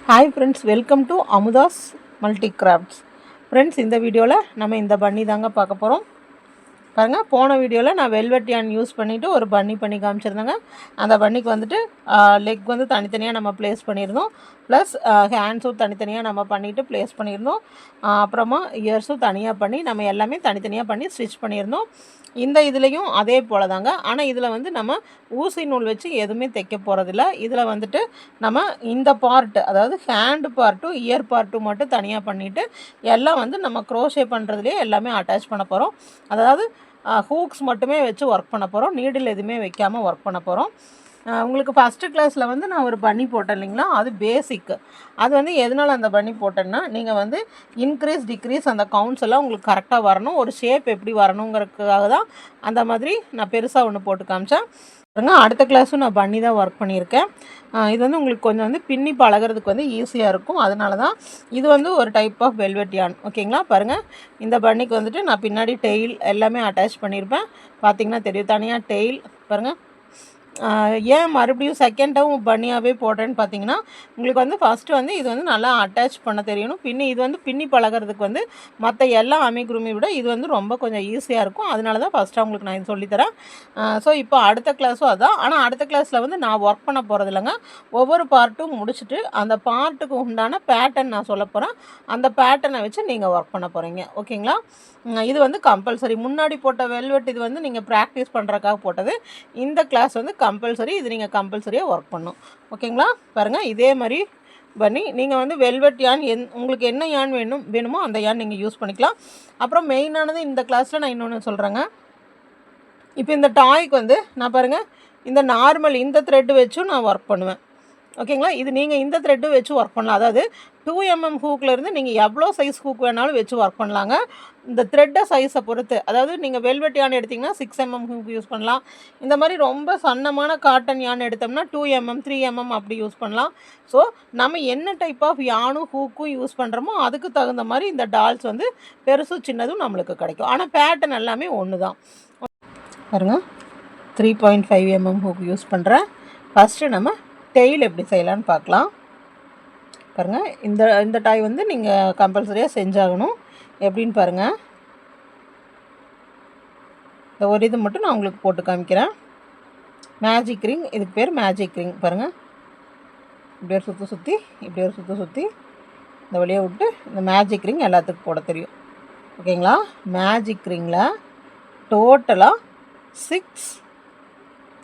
Hi friends, welcome to Amudha's multi crafts. Friends, இந்த வீடியோவில் நம்ம இந்த பன்னி தாங்க பார்க்க போகிறோம். பாருங்கள், போன வீடியோவில் நான் வெல்வெட் யான் யூஸ் பண்ணிவிட்டு ஒரு பன்னி பண்ணி காமிச்சிருந்தேங்க. அந்த பன்னிக்கு வந்துட்டு லெக் வந்து தனித்தனியாக நம்ம ப்ளேஸ் பண்ணியிருந்தோம். ப்ளஸ் ஹேண்ட்ஸும் தனித்தனியாக நம்ம பண்ணிவிட்டு ப்ளேஸ் பண்ணியிருந்தோம். அப்புறமா இயர்ஸும் தனியாக பண்ணி நம்ம எல்லாமே தனித்தனியாக பண்ணி ஸ்டிச் பண்ணியிருந்தோம். இந்த இதுலேயும் அதே போல் தாங்க. ஆனால் இதில் வந்து நம்ம ஊசி நூல் வச்சு எதுவுமே தைக்க போகிறதில்ல. இதில் வந்துட்டு நம்ம இந்த பார்ட்டு, அதாவது ஹேண்டு பார்ட்டும் இயர் பார்ட்டும் மட்டும் தனியாக பண்ணிவிட்டு எல்லாம் வந்து நம்ம க்ரோஷே பண்ணுறதுலேயே எல்லாமே அட்டாச் பண்ண போகிறோம். அதாவது ஹூக்ஸ் மட்டுமே வச்சு ஒர்க் பண்ண போகிறோம். நீடில் எதுவுமே வைக்காமல் ஒர்க் பண்ண போகிறோம். உங்களுக்கு ஃபஸ்ட்டு கிளாஸில் வந்து நான் ஒரு பன்னி போட்டேன் இல்லைங்களா, அது பேசிக்கு. அது வந்து எதனால் அந்த பன்னி போட்டேன்னா, நீங்கள் வந்து இன்க்ரீஸ் டிக்ரீஸ் அந்த கவுண்ட்ஸ் எல்லாம் உங்களுக்கு கரெக்டாக வரணும், ஒரு ஷேப் எப்படி வரணுங்கிறதுக்காக தான் அந்த மாதிரி நான் பெருசாக ஒன்று போட்டு காமிச்சேன். அடுத்த கிளாஸும் நான் பன்னி தான் ஒர்க் பண்ணியிருக்கேன். இது வந்து உங்களுக்கு கொஞ்சம் வந்து பின்னி பழகிறதுக்கு வந்து ஈஸியாக இருக்கும். அதனால தான் இது வந்து ஒரு டைப் ஆஃப் வெல்வெட் யான். ஓகேங்களா? பாருங்கள், இந்த பன்னிக்கு வந்துட்டு நான் பின்னாடி டெயில் எல்லாமே அட்டாச் பண்ணியிருப்பேன். பார்த்திங்கன்னா தெரியும், தனியாக டெயில் பாருங்கள். ஏன் மறுபடியும் செகண்டாகவும் பன்னியாகவே போடுறேன்னு பார்த்தீங்கன்னா, உங்களுக்கு வந்து ஃபஸ்ட்டு வந்து இது வந்து நல்லா அட்டாச் பண்ண தெரியணும். இது வந்து பின்னி பழகிறதுக்கு வந்து மற்ற எல்லா அமிகுருமி விட இது வந்து ரொம்ப கொஞ்சம் ஈஸியாக இருக்கும். அதனால தான் ஃபஸ்ட்டாக உங்களுக்கு நான் இது சொல்லித்தரேன். ஸோ இப்போ அடுத்த கிளாஸும் அதான். ஆனால் அடுத்த கிளாஸில் வந்து நான் ஒர்க் பண்ண போகிறது இல்லைங்க. ஒவ்வொரு பார்ட்டும் முடிச்சுட்டு அந்த பார்ட்டுக்கு உண்டான பேட்டர்ன் நான் சொல்ல போகிறேன். அந்த பேட்டர்னை வச்சு நீங்கள் ஒர்க் பண்ண போகிறீங்க. ஓகேங்களா? இது வந்து கம்பல்சரி. முன்னாடி போட்ட வெல்வெட் இது வந்து நீங்கள் ப்ராக்டிஸ் பண்ணுறதுக்காக போட்டது. இந்த கிளாஸ் வந்து கம்பல்சரி. இது நீங்கள் கம்பல்சரியாக ஒர்க் பண்ணணும். ஓகேங்களா? பாருங்கள், இதே மாதிரி பண்ணி நீங்கள் வந்து வெல்வெட் யான் உங்களுக்கு என்ன யான் வேணுமோ அந்த யான் நீங்கள் யூஸ் பண்ணிக்கலாம். அப்புறம் மெயினானது இந்த கிளாஸில் நான் இன்னொன்று சொல்கிறேங்க. இப்போ இந்த டாய்க்கு வந்து நான் பாருங்கள், இந்த நார்மல் இந்த த்ரெட்டு வச்சும் நான் ஒர்க் பண்ணுவேன். ஓகேங்களா? இது நீங்கள் இந்த த்ரெட்டு வச்சு ஒர்க் பண்ணலாம். அதாவது 2mm ஹூக்லேருந்து நீங்கள் எவ்வளோ சைஸ் ஹூக் வேணாலும் வச்சு ஒர்க் பண்ணலாங்க. இந்த த்ரெட்டை சைஸை பொறுத்து, அதாவது நீங்கள் வெல்வெட் யான் எடுத்திங்கன்னா 6mm ஹூக் யூஸ் பண்ணலாம். இந்த மாதிரி ரொம்ப சன்னமான காட்டன் யான் எடுத்தோம்னா 2mm 3mm அப்படி யூஸ் பண்ணலாம். ஸோ நம்ம என்ன டைப் ஆஃப் யானும் ஹூக்கும் யூஸ் பண்ணுறோமோ அதுக்கு தகுந்த மாதிரி இந்த டால்ஸ் வந்து பெருசும் சின்னதும் நம்மளுக்கு கிடைக்கும். ஆனால் பேட்டர்ன் எல்லாமே ஒன்று தான். பாருங்கள், 3.5mm ஹூக் யூஸ் பண்ணுறேன். ஃபஸ்ட்டு நம்ம டெயில் எப்படி செய்யலான்னு பார்க்கலாம். பாருங்கள், இந்த டாய் வந்து நீங்கள் கம்பல்சரியாக செஞ்சாகணும். எப்படின்னு பாருங்கள். இந்த ஒரு இது மட்டும் நான் உங்களுக்கு போட்டு காமிக்கிறேன். மேஜிக் ரிங், இதுக்கு பேர் மேஜிக் ரிங். பாருங்கள், இப்படி ஒரு சுற்றி இப்படி ஒரு சுற்றி இந்த வழியை விட்டு இந்த மேஜிக் ரிங் எல்லாத்துக்கும் போட தெரியும். ஓகேங்களா? மேஜிக் ரிங்கில் டோட்டலாக 6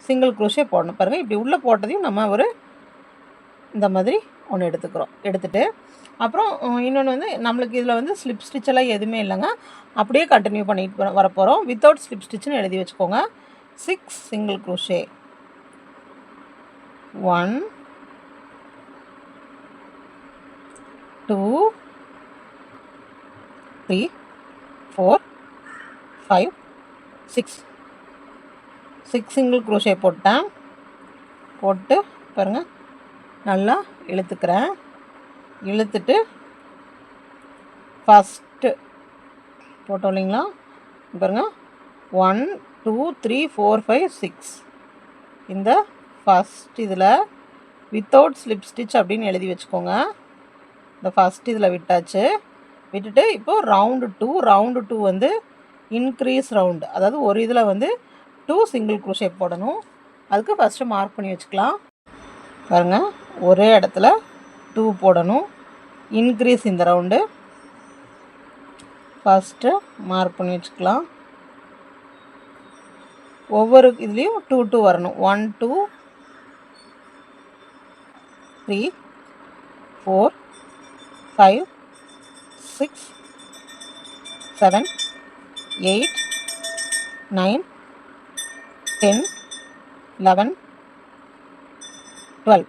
சிங்கிள் க்ரோஷே போடணும். பாருங்கள், இப்படி உள்ளே போட்டதையும் நம்ம ஒரு இந்த மாதிரி ஒன்று எடுத்துகிட்டு அப்புறம் இன்னொன்று வந்து நம்மளுக்கு இதில் வந்து ஸ்லிப் ஸ்டிச்செல்லாம் எதுவுமே இல்லைங்க. அப்படியே கண்டினியூ பண்ணிட்டு வரப்போகிறோம். வித்தவுட் ஸ்லிப் ஸ்டிச்சுன்னு எழுதி வச்சுக்கோங்க. 6 சிங்கிள் க்ரோஷே, 1 2 3 4 5 6 சிங்கிள் க்ரோஷே போட்டு பாருங்கள், நல்லா இழுத்துட்டு ஃபஸ்ட்டு போட்டோம் இல்லைங்களா? பாருங்கள், 1 2 3 4 5 6 இந்த ஃபஸ்ட் இதில் வித்தவுட் ஸ்லிப் ஸ்டிச் அப்படின்னு எழுதி வச்சுக்கோங்க. இந்த ஃபஸ்ட் இதில் விட்டுட்டு இப்போது ரவுண்டு 2 வந்து இன்க்ரீஸ் ரவுண்டு, அதாவது ஒரு இதில் வந்து 2 சிங்கிள் க்ரோஷே போடணும். அதுக்கு ஃபஸ்ட்டு மார்க் பண்ணி வச்சுக்கலாம். பாருங்கள், ஒரே இடத்துல 2 போடணும். இன்க்ரீஸ் இந்த ரவுண்டு ஃபஸ்ட்டு மார்க் பண்ணி வச்சுக்கலாம். ஒவ்வொரு இதுலேயும் 2 வரணும். 1 2 3 4 5 6 7 8 9 10 11 12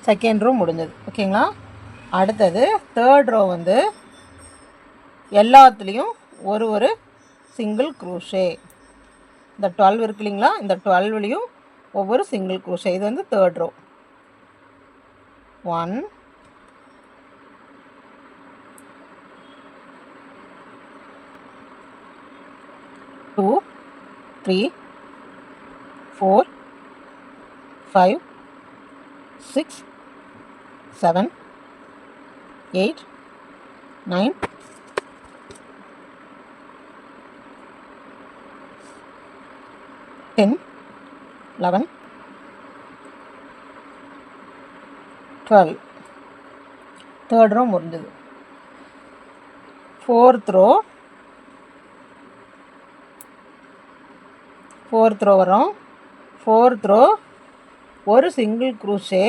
செகண்ட் ரோ முடிஞ்சது. ஓகேங்களா? அடுத்தது தேர்ட் ரோ வந்து எல்லாத்துலேயும் ஒரு சிங்கிள் க்ரோஷே. இந்த 12 இருக்கு இல்லைங்களா, இந்த 12லேயும் ஒவ்வொரு சிங்கிள் க்ரோஷே. இது வந்து தேர்ட் ரோ. 1 2 3 4 5 6 7 8 9 10 11 12. தேர்ட் ரோ முடிஞ்சது. ஃபோர்த் ரோ வரும். ஃபோர்த் ரோ ஒரு சிங்கிள் க்ரூஷே,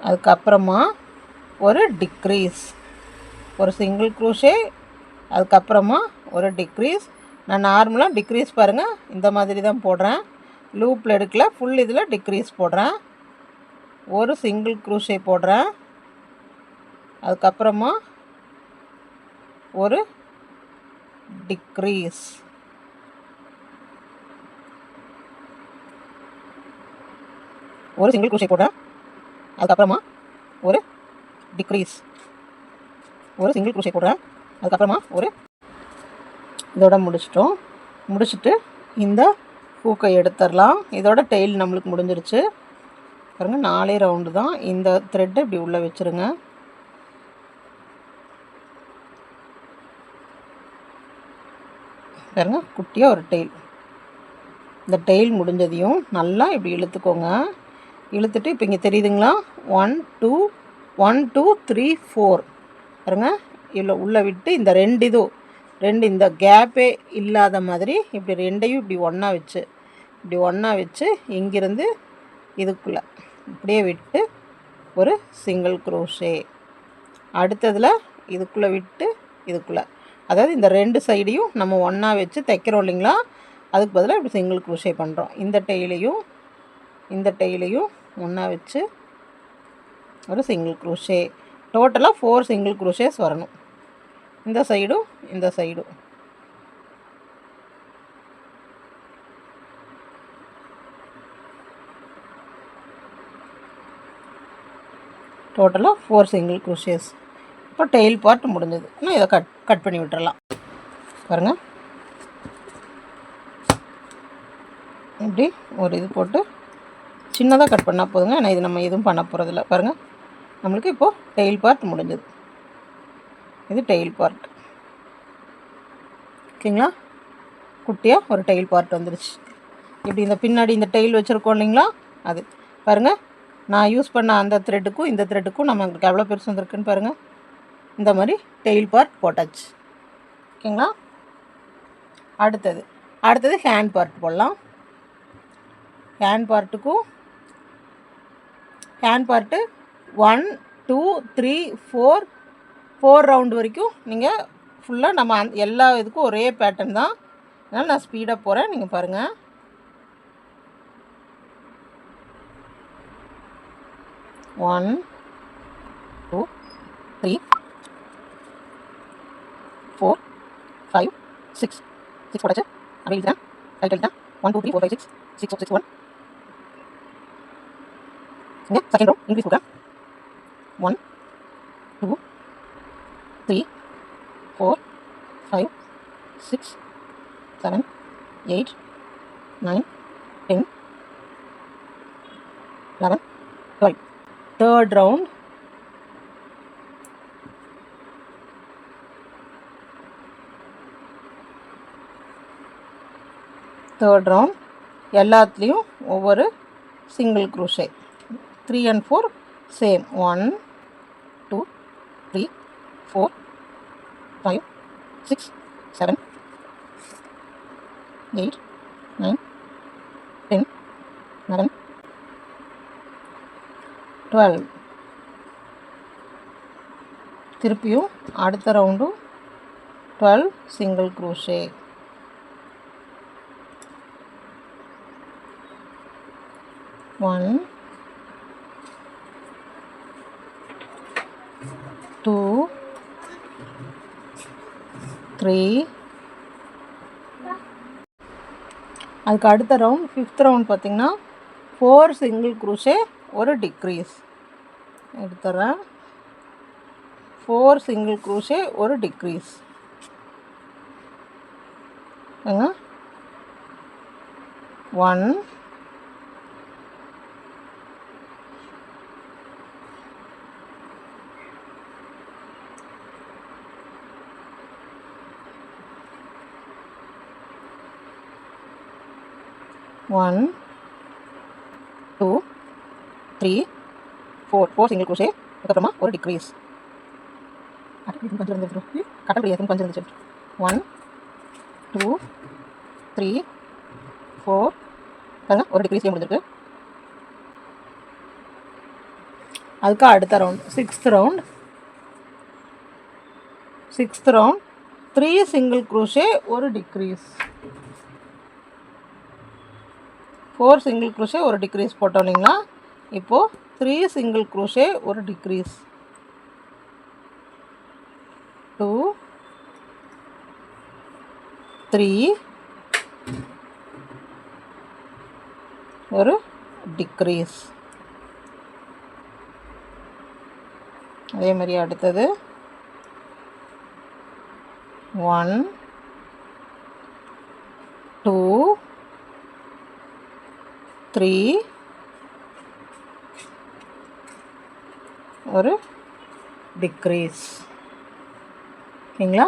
அதுக்கப்புறமா ஒரு டிக்ரீஸ், ஒரு சிங்கிள் க்ரூஷே, அதுக்கப்புறமா ஒரு டிக்ரீஸ். நான் நார்மலாக டிக்ரீஸ் பாருங்கள் இந்த மாதிரி தான் போடுறேன், லூப்பில் எடுக்கல, ஃபுல் இதில் டிக்ரீஸ் போடுறேன். ஒரு சிங்கிள் க்ரூஷே போடுறேன், அதுக்கப்புறமா ஒரு டிக்ரீஸ், ஒரு சிங்கிள் க்ரூஷே போடுறேன், அதுக்கப்புறமா ஒரு டிக்ரீஸ், ஒரு சிங்கிள் க்ரூஷே போடுறேன், அதுக்கப்புறமா ஒரு. இதோட முடிச்சுட்டு இந்த ஹூக்கை எடுத்துடலாம். இதோட டெயில் நம்மளுக்கு முடிஞ்சிருச்சு பாருங்கள். 4 ரவுண்டு தான். இந்த த்ரெட்டை இப்படி உள்ளே வச்சுருங்க. பாருங்க, குட்டியாக ஒரு டெயில். இந்த டெயில் முடிஞ்சதையும் நல்லா இப்படி இழுத்துக்கோங்க. இழுத்துட்டு இப்போ இங்கே தெரியுதுங்களா, 1 2 3 4 பாருங்க. இவ்வளோ உள்ளே விட்டு இந்த ரெண்டு இந்த கேப்பே இல்லாத மாதிரி இப்படி ரெண்டையும் இப்படி ஒன்றா வச்சு இங்கிருந்து இதுக்குள்ளே இப்படியே விட்டு ஒரு சிங்கிள் க்ரோஷே, அடுத்ததில் இதுக்குள்ளே விட்டு இதுக்குள்ளே, அதாவது இந்த ரெண்டு சைடையும் நம்ம ஒன்றா வச்சு தைக்கிறோம் இல்லைங்களா, அதுக்கு பதிலாக இப்படி சிங்கிள் க்ரோஷே பண்ணுறோம். இந்த டெய்லையும் ஒன்றா வச்சு ஒரு சிங்கிள் க்ரோஷே. டோட்டலாக 4 சிங்கிள் க்ரோஷேஸ் வரணும். இந்த சைடும் டோட்டலாக 4 சிங்கிள் க்ரோஷேஸ். இப்போ டெயில் பார்ட் முடிஞ்சது. நான் இதை கட் பண்ணி விட்டுறலாம். பாருங்கள், இப்படி ஒரு இது போட்டு சின்னதாக கட் பண்ணால் போதுங்க. ஏன்னா இது நம்ம எதுவும் பண்ண போகிறதில்ல. பாருங்கள், நம்மளுக்கு இப்போது டெயில் பார்ட் முடிஞ்சது. இது டெயில் பார்ட். ஓகேங்களா, குட்டியாக ஒரு டெயில் பார்ட் வந்துருச்சு. இப்படி இந்த பின்னாடி இந்த டெயில் வச்சுருக்கோம் இல்லைங்களா, அது பாருங்கள். நான் யூஸ் பண்ண அந்த த்ரெட்டுக்கும் இந்த த்ரெட்டுக்கும் நமக்கு எவ்வளோ பெருசு வந்துருக்குன்னு பாருங்கள். இந்த மாதிரி டெயில் பார்ட் போட்டாச்சு. ஓகேங்களா, அடுத்தது ஹேண்ட் பார்ட் போடலாம். ஹேண்ட் பார்ட்டு 1 2 3 4 ரவுண்டு வரைக்கும் நீங்கள் ஃபுல்லாக நம்ம எல்லா இதுக்கும் ஒரே பேட்டர்ன் தான். அதனால் நான் ஸ்பீடாக போகிறேன், நீங்கள் பாருங்கள். 1 2 3 4 5 6 போட்டாச்சு. அப்படியே எழுதுறேன், ரைட் எழுதுறேன். 1 2 3 4 5 6 6 1. இங்கே செகண்ட் ரோ இன்க்ரீஸ் கொடுக்குறேன். 1 2 3 4 5 6 7 8 9 10 11 12. Third round. எல்லாத்துலேயும் ஒவ்வொரு சிங்கிள் க்ரூஷே. 3 and 4 same. 1 2 3 4 5 6 7 8 9 10 11 12. திருப்பியும் அடுத்த ரவுண்டும் 12 சிங்கிள் க்ரூஷே. 1 2 3. அதுக்கு அடுத்த ரவுண்ட் 5th ரவுண்ட் பார்த்திங்கன்னா 4 சிங்கிள் க்ரூஷே ஒரு டிக்ரீஸ் எடுத்துறேன். 4 சிங்கிள் க்ரூஷே ஒரு டிக்ரீஸ். 1 1 2 3 4 சிங்கிள் crochet அதுக்கப்புறமா ஒரு டிக்ரீஸ் கட்டப்படியாதுன்னு கொஞ்சம் இருந்துச்சு 1 2 3 4 பாருங்க ஒரு டிக்ரீஸே முடிஞ்சிருக்கு. அதுக்கு அடுத்த round sixth round 3 single crochet ஒரு டிக்ரீஸ் 4 சிங்கிள் crochet ஒரு டிக்ரீஸ் போட்டோம் இல்லைங்களா. இப்போது 3 சிங்கிள் crochet ஒரு டிக்ரீஸ் 2 3 ஒரு டிக்ரீஸ். அதே மாதிரி அடுத்தது 1 2 3 ஒரு டிக்ரீஸ். ஓகேங்களா.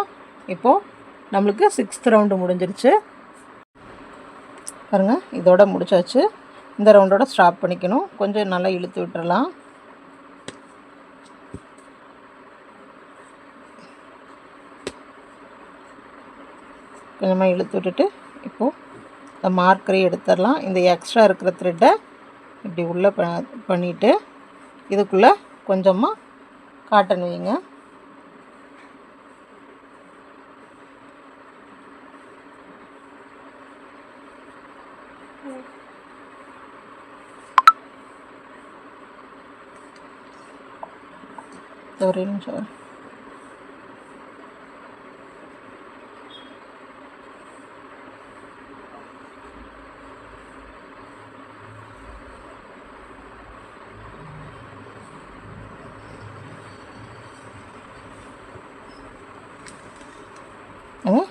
இப்போது நம்மளுக்கு 6th ரவுண்டு முடிஞ்சிருச்சு பாருங்கள். இதோட முடிச்சாச்சு. இந்த ரவுண்டோட ஸ்டாப் பண்ணிக்கணும். கொஞ்சம் நல்லா இழுத்து விட்டுறலாம். கொஞ்சமாக இழுத்து விட்டுட்டு இப்போது இந்த மார்க்கரை எடுத்துடலாம். இந்த எக்ஸ்ட்ரா இருக்கிற த்ரெட்டை இப்படி உள்ளே பண்ணிவிட்டு இதுக்குள்ளே கொஞ்சமாக காட்டன் வைங்க. ஒரு நிமிஷம்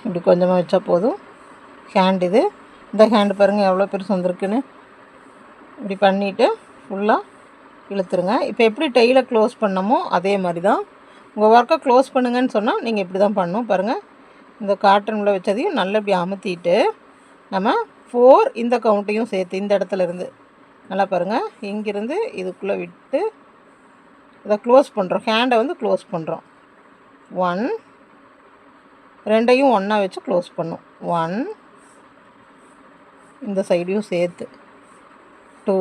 இப்படி கொஞ்சமாக வச்சா போதும். ஹேண்ட் இந்த ஹேண்டு பாருங்கள் எவ்வளோ பெருசு வந்திருக்குன்னு. இப்படி பண்ணிவிட்டு ஃபுல்லாக இழுத்துருங்க. இப்போ எப்படி டெய்லை க்ளோஸ் பண்ணமோ அதே மாதிரி தான். உங்கள் ஒர்க்கை க்ளோஸ் பண்ணுங்கன்னு சொன்னால் நீங்கள் இப்படி தான் பண்ணணும். பாருங்கள், இந்த காட்டன் உள்ள வச்சதையும் நல்லா இப்படி அமுத்திட்டு நம்ம 4 இந்த கவுண்ட்டையும் சேர்த்து இந்த இடத்துல இருந்து நல்லா பாருங்கள், இங்கிருந்து இதுக்குள்ளே விட்டு இதை க்ளோஸ் பண்ணுறோம். ஹேண்டை க்ளோஸ் பண்ணுறோம். 1 ரெண்டையும் ஒன்றா வச்சு க்ளோஸ் பண்ணும். 1 இந்த சைடையும் சேர்த்து 2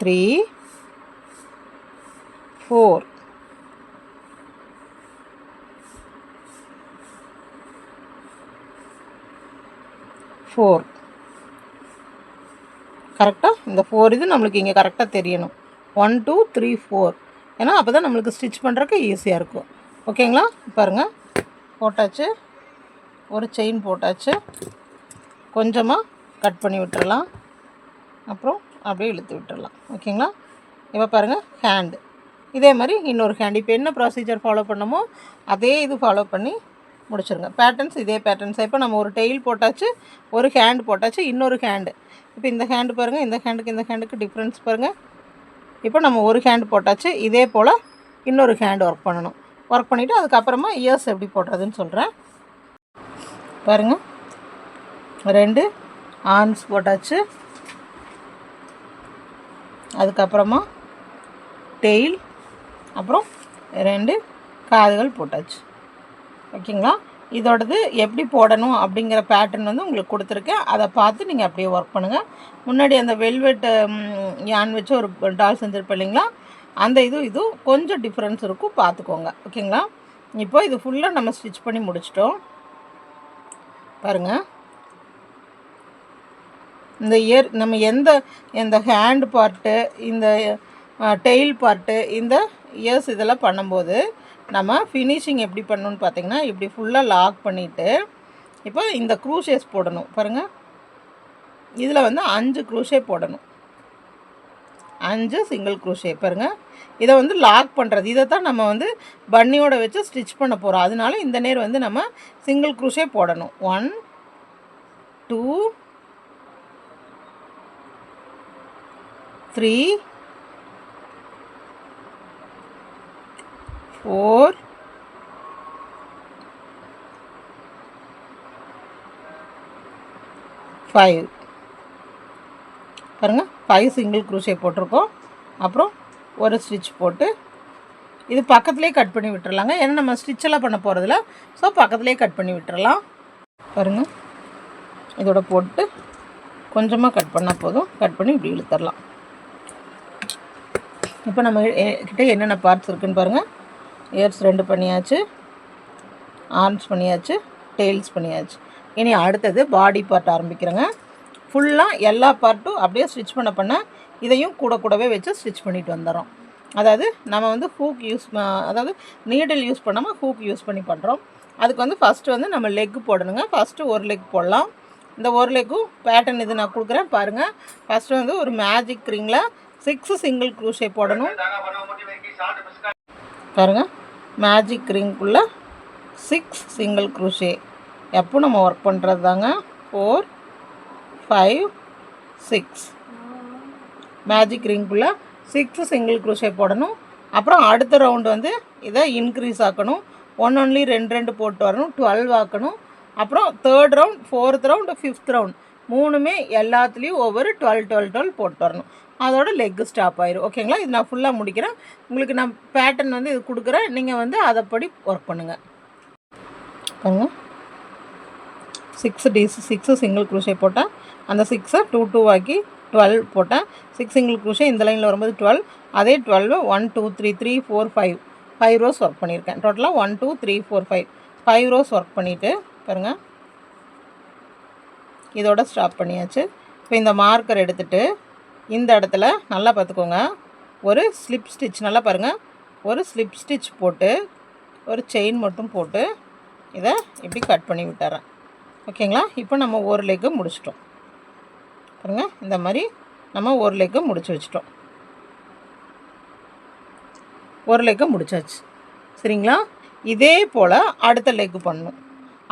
3 4 4 கரெக்டாக இந்த 4 இது நம்மளுக்கு இங்கே கரெக்டாக தெரியணும். 1 2 3 4 ஏன்னா அப்போ தான் நம்மளுக்கு ஸ்டிச் பண்ணுறதுக்கு ஈஸியாக இருக்கும். ஓகேங்களா. பாருங்கள், போட்டாச்சு. ஒரு செயின் போட்டாச்சு. கொஞ்சமாக கட் பண்ணி விட்டுறலாம். அப்புறம் அப்படியே இழுத்து விட்டுறலாம். ஓகேங்களா. இப்போ பாருங்கள், ஹேண்டு இதே மாதிரி இன்னொரு ஹேண்ட். இப்போ என்ன ப்ரொசீஜர் ஃபாலோ பண்ணமோ அதே இது ஃபாலோ பண்ணி முடிச்சுருங்க. பேட்டர்ன்ஸ் இதே பேட்டர்ன்ஸ். இப்போ நம்ம ஒரு டெயில் போட்டாச்சு, ஒரு ஹேண்டு போட்டாச்சு, இன்னொரு ஹேண்டு. இப்போ இந்த ஹேண்டு பாருங்கள், இந்த ஹேண்டுக்கு டிஃப்ரென்ஸ் பாருங்கள். இப்போ நம்ம ஒரு ஹேண்டு போட்டாச்சு. இதே போல் இன்னொரு ஹேண்டு ஒர்க் பண்ணணும். ஒர்க் பண்ணிவிட்டு அதுக்கப்புறமா இயர்ஸ் எப்படி போடுறதுன்னு சொல்கிறேன். பாருங்கள், 2 ஆர்ம்ஸ் போட்டாச்சு. அதுக்கப்புறமா டெயில், அப்புறம் 2 காதுகள் போட்டாச்சு. ஓகேங்களா. இதோடது எப்படி போடணும் அப்படிங்கிற பேட்டர்ன் உங்களுக்கு கொடுத்துருக்கேன். அதை பார்த்து நீங்கள் அப்படியே ஒர்க் பண்ணுங்கள். முன்னாடி அந்த வெல்வெட் யான் வச்சு ஒரு டால் செஞ்சுருப்பேன் இல்லைங்களா, அந்த இதுவும் கொஞ்சம் டிஃப்ரென்ஸ் இருக்கும், பார்த்துக்கோங்க. ஓகேங்களா. இப்போ இது ஃபுல்லாக நம்ம ஸ்டிச் பண்ணி முடிச்சிட்டோம். பாருங்கள், இந்த நம்ம எந்த ஹேண்ட் பார்ட்டு, இந்த டெயில் பார்ட்டு, இந்த இயர்ஸ் இதெல்லாம் பண்ணும்போது நம்ம ஃபினிஷிங் எப்படி பண்ணணுன்னு பார்த்திங்கன்னா, இப்படி ஃபுல்லாக லாக் பண்ணிவிட்டு இப்போ இந்த க்ரூஷேஸ் போடணும். பாருங்கள், இதில் 5 க்ரூஷே போடணும். 5 சிங்கிள் க்ரூஷே. பாருங்கள், இதை வந்து லாக் பண்ணுறது. இதை தான் நம்ம வந்து பன்னியோட வச்சு ஸ்டிச் பண்ண போகிறோம். அதனால இந்த நேர் வந்து நம்ம சிங்கிள் க்ரூஷே போடணும். 1 2 3 4 5 பாருங்கள், 5 சிங்கிள் க்ரூஷே போட்டிருக்கோம். அப்புறம் ஒரு ஸ்டிச் போட்டு இது பக்கத்துலேயே கட் பண்ணி விட்டுறலாங்க. ஏன்னா நம்ம ஸ்டிச்செல்லாம் பண்ண போகிறதில்ல. ஸோ பக்கத்துலேயே கட் பண்ணி விட்டுறலாம். பாருங்கள், இதோட போட்டு கொஞ்சமாக கட் பண்ணால் போதும். கட் பண்ணி இப்படி இழுத்துடலாம். இப்போ நம்ம கிட்ட என்னென்ன பார்ட்ஸ் இருக்குதுன்னு பாருங்கள். இயர்ஸ் 2 பண்ணியாச்சு, ஆர்ம்ஸ் பண்ணியாச்சு, டெய்ல்ஸ் பண்ணியாச்சு. இனி அடுத்தது பாடி பார்ட் ஆரம்பிக்கிறேங்க. ஃபுல்லாக எல்லா பார்ட்டும் அப்படியே ஸ்டிச் பண்ண இதையும் கூடவே வச்சு ஸ்டிச் பண்ணிட்டு வந்துடுறோம். அதாவது நம்ம வந்து ஹூக் அதாவது நீடில் யூஸ் பண்ணாமல் ஹூக் யூஸ் பண்ணி பண்ணுறோம். அதுக்கு வந்து ஃபஸ்ட்டு வந்து நம்ம லெக் போடணுங்க. ஃபஸ்ட்டு ஒரு லெக் போடலாம். இந்த ஒரு லெக்கும் பேட்டர்ன் இது நான் கொடுக்குறேன் பாருங்கள். ஃபஸ்ட்டு வந்து ஒரு மேஜிக் ரிங்கில் 6 சிங்கிள் க்ரூஷே போடணும். பாருங்கள், மேஜிக் ரிங்குள்ளே 6 சிங்கிள் க்ரூஷே எப்போ நம்ம ஒர்க் பண்ணுறது தாங்க. 4 5 6 மேஜிக் ரிங்குள்ளே 6 சிங்கிள் க்ரூஷே போடணும். அப்புறம் அடுத்த ரவுண்டு வந்து இதை இன்க்ரீஸ் ஆக்கணும். 1 ஒன்லி 2 போட்டு வரணும். 12 ஆக்கணும். அப்புறம் 3rd round, 4th round, 5th round மூணுமே எல்லாத்துலேயும் ஒவ்வொரு 12 போட்டு வரணும். அதோட லெக்கு ஸ்டாப் ஆயிரும். ஓகேங்களா? இது நான் ஃபுல்லாக முடிக்கிறேன். உங்களுக்கு நான் பேட்டர்ன் வந்து இது கொடுக்குறேன். நீங்கள் வந்து அதைப்படி ஒர்க் பண்ணுங்கள். பாருங்கள், 6 சிங்கிள் க்ரூஷே போட்டேன். அந்த 6 2 ஆக்கி 12 போட்டேன். 6 சிங்கிள் க்ரூஷே இந்த லைனில் வரும்போது 12. அதே 12 1 2 3 3 4 5 ரோஸ் ஒர்க் பண்ணியிருக்கேன். டோட்டலாக 1 2 3 4 5 ரோஸ் ஒர்க் பண்ணிவிட்டு பாருங்கள், இதோட ஸ்டாப் பண்ணியாச்சு. இப்போ இந்த மார்க்கர் எடுத்துகிட்டு இந்த இடத்துல நல்லா பார்த்துக்கோங்க, ஒரு ஸ்லிப் ஸ்டிச் நல்லா பாருங்கள், ஒரு ஸ்லிப் ஸ்டிச் போட்டு ஒரு செயின் மட்டும் போட்டு இதை இப்படி கட் பண்ணி விட்டுறேன். ஓகேங்களா? இப்போ நம்ம ஒரு லெக்கு முடிச்சிட்டோம். பாருங்கள், இந்த மாதிரி நம்ம ஒரு லெக்கு முடிச்சு வச்சிட்டோம். ஒரு லெக்கு முடிச்சாச்சு. சரிங்களா? இதே போல் அடுத்த லெக்கு பண்ணணும்.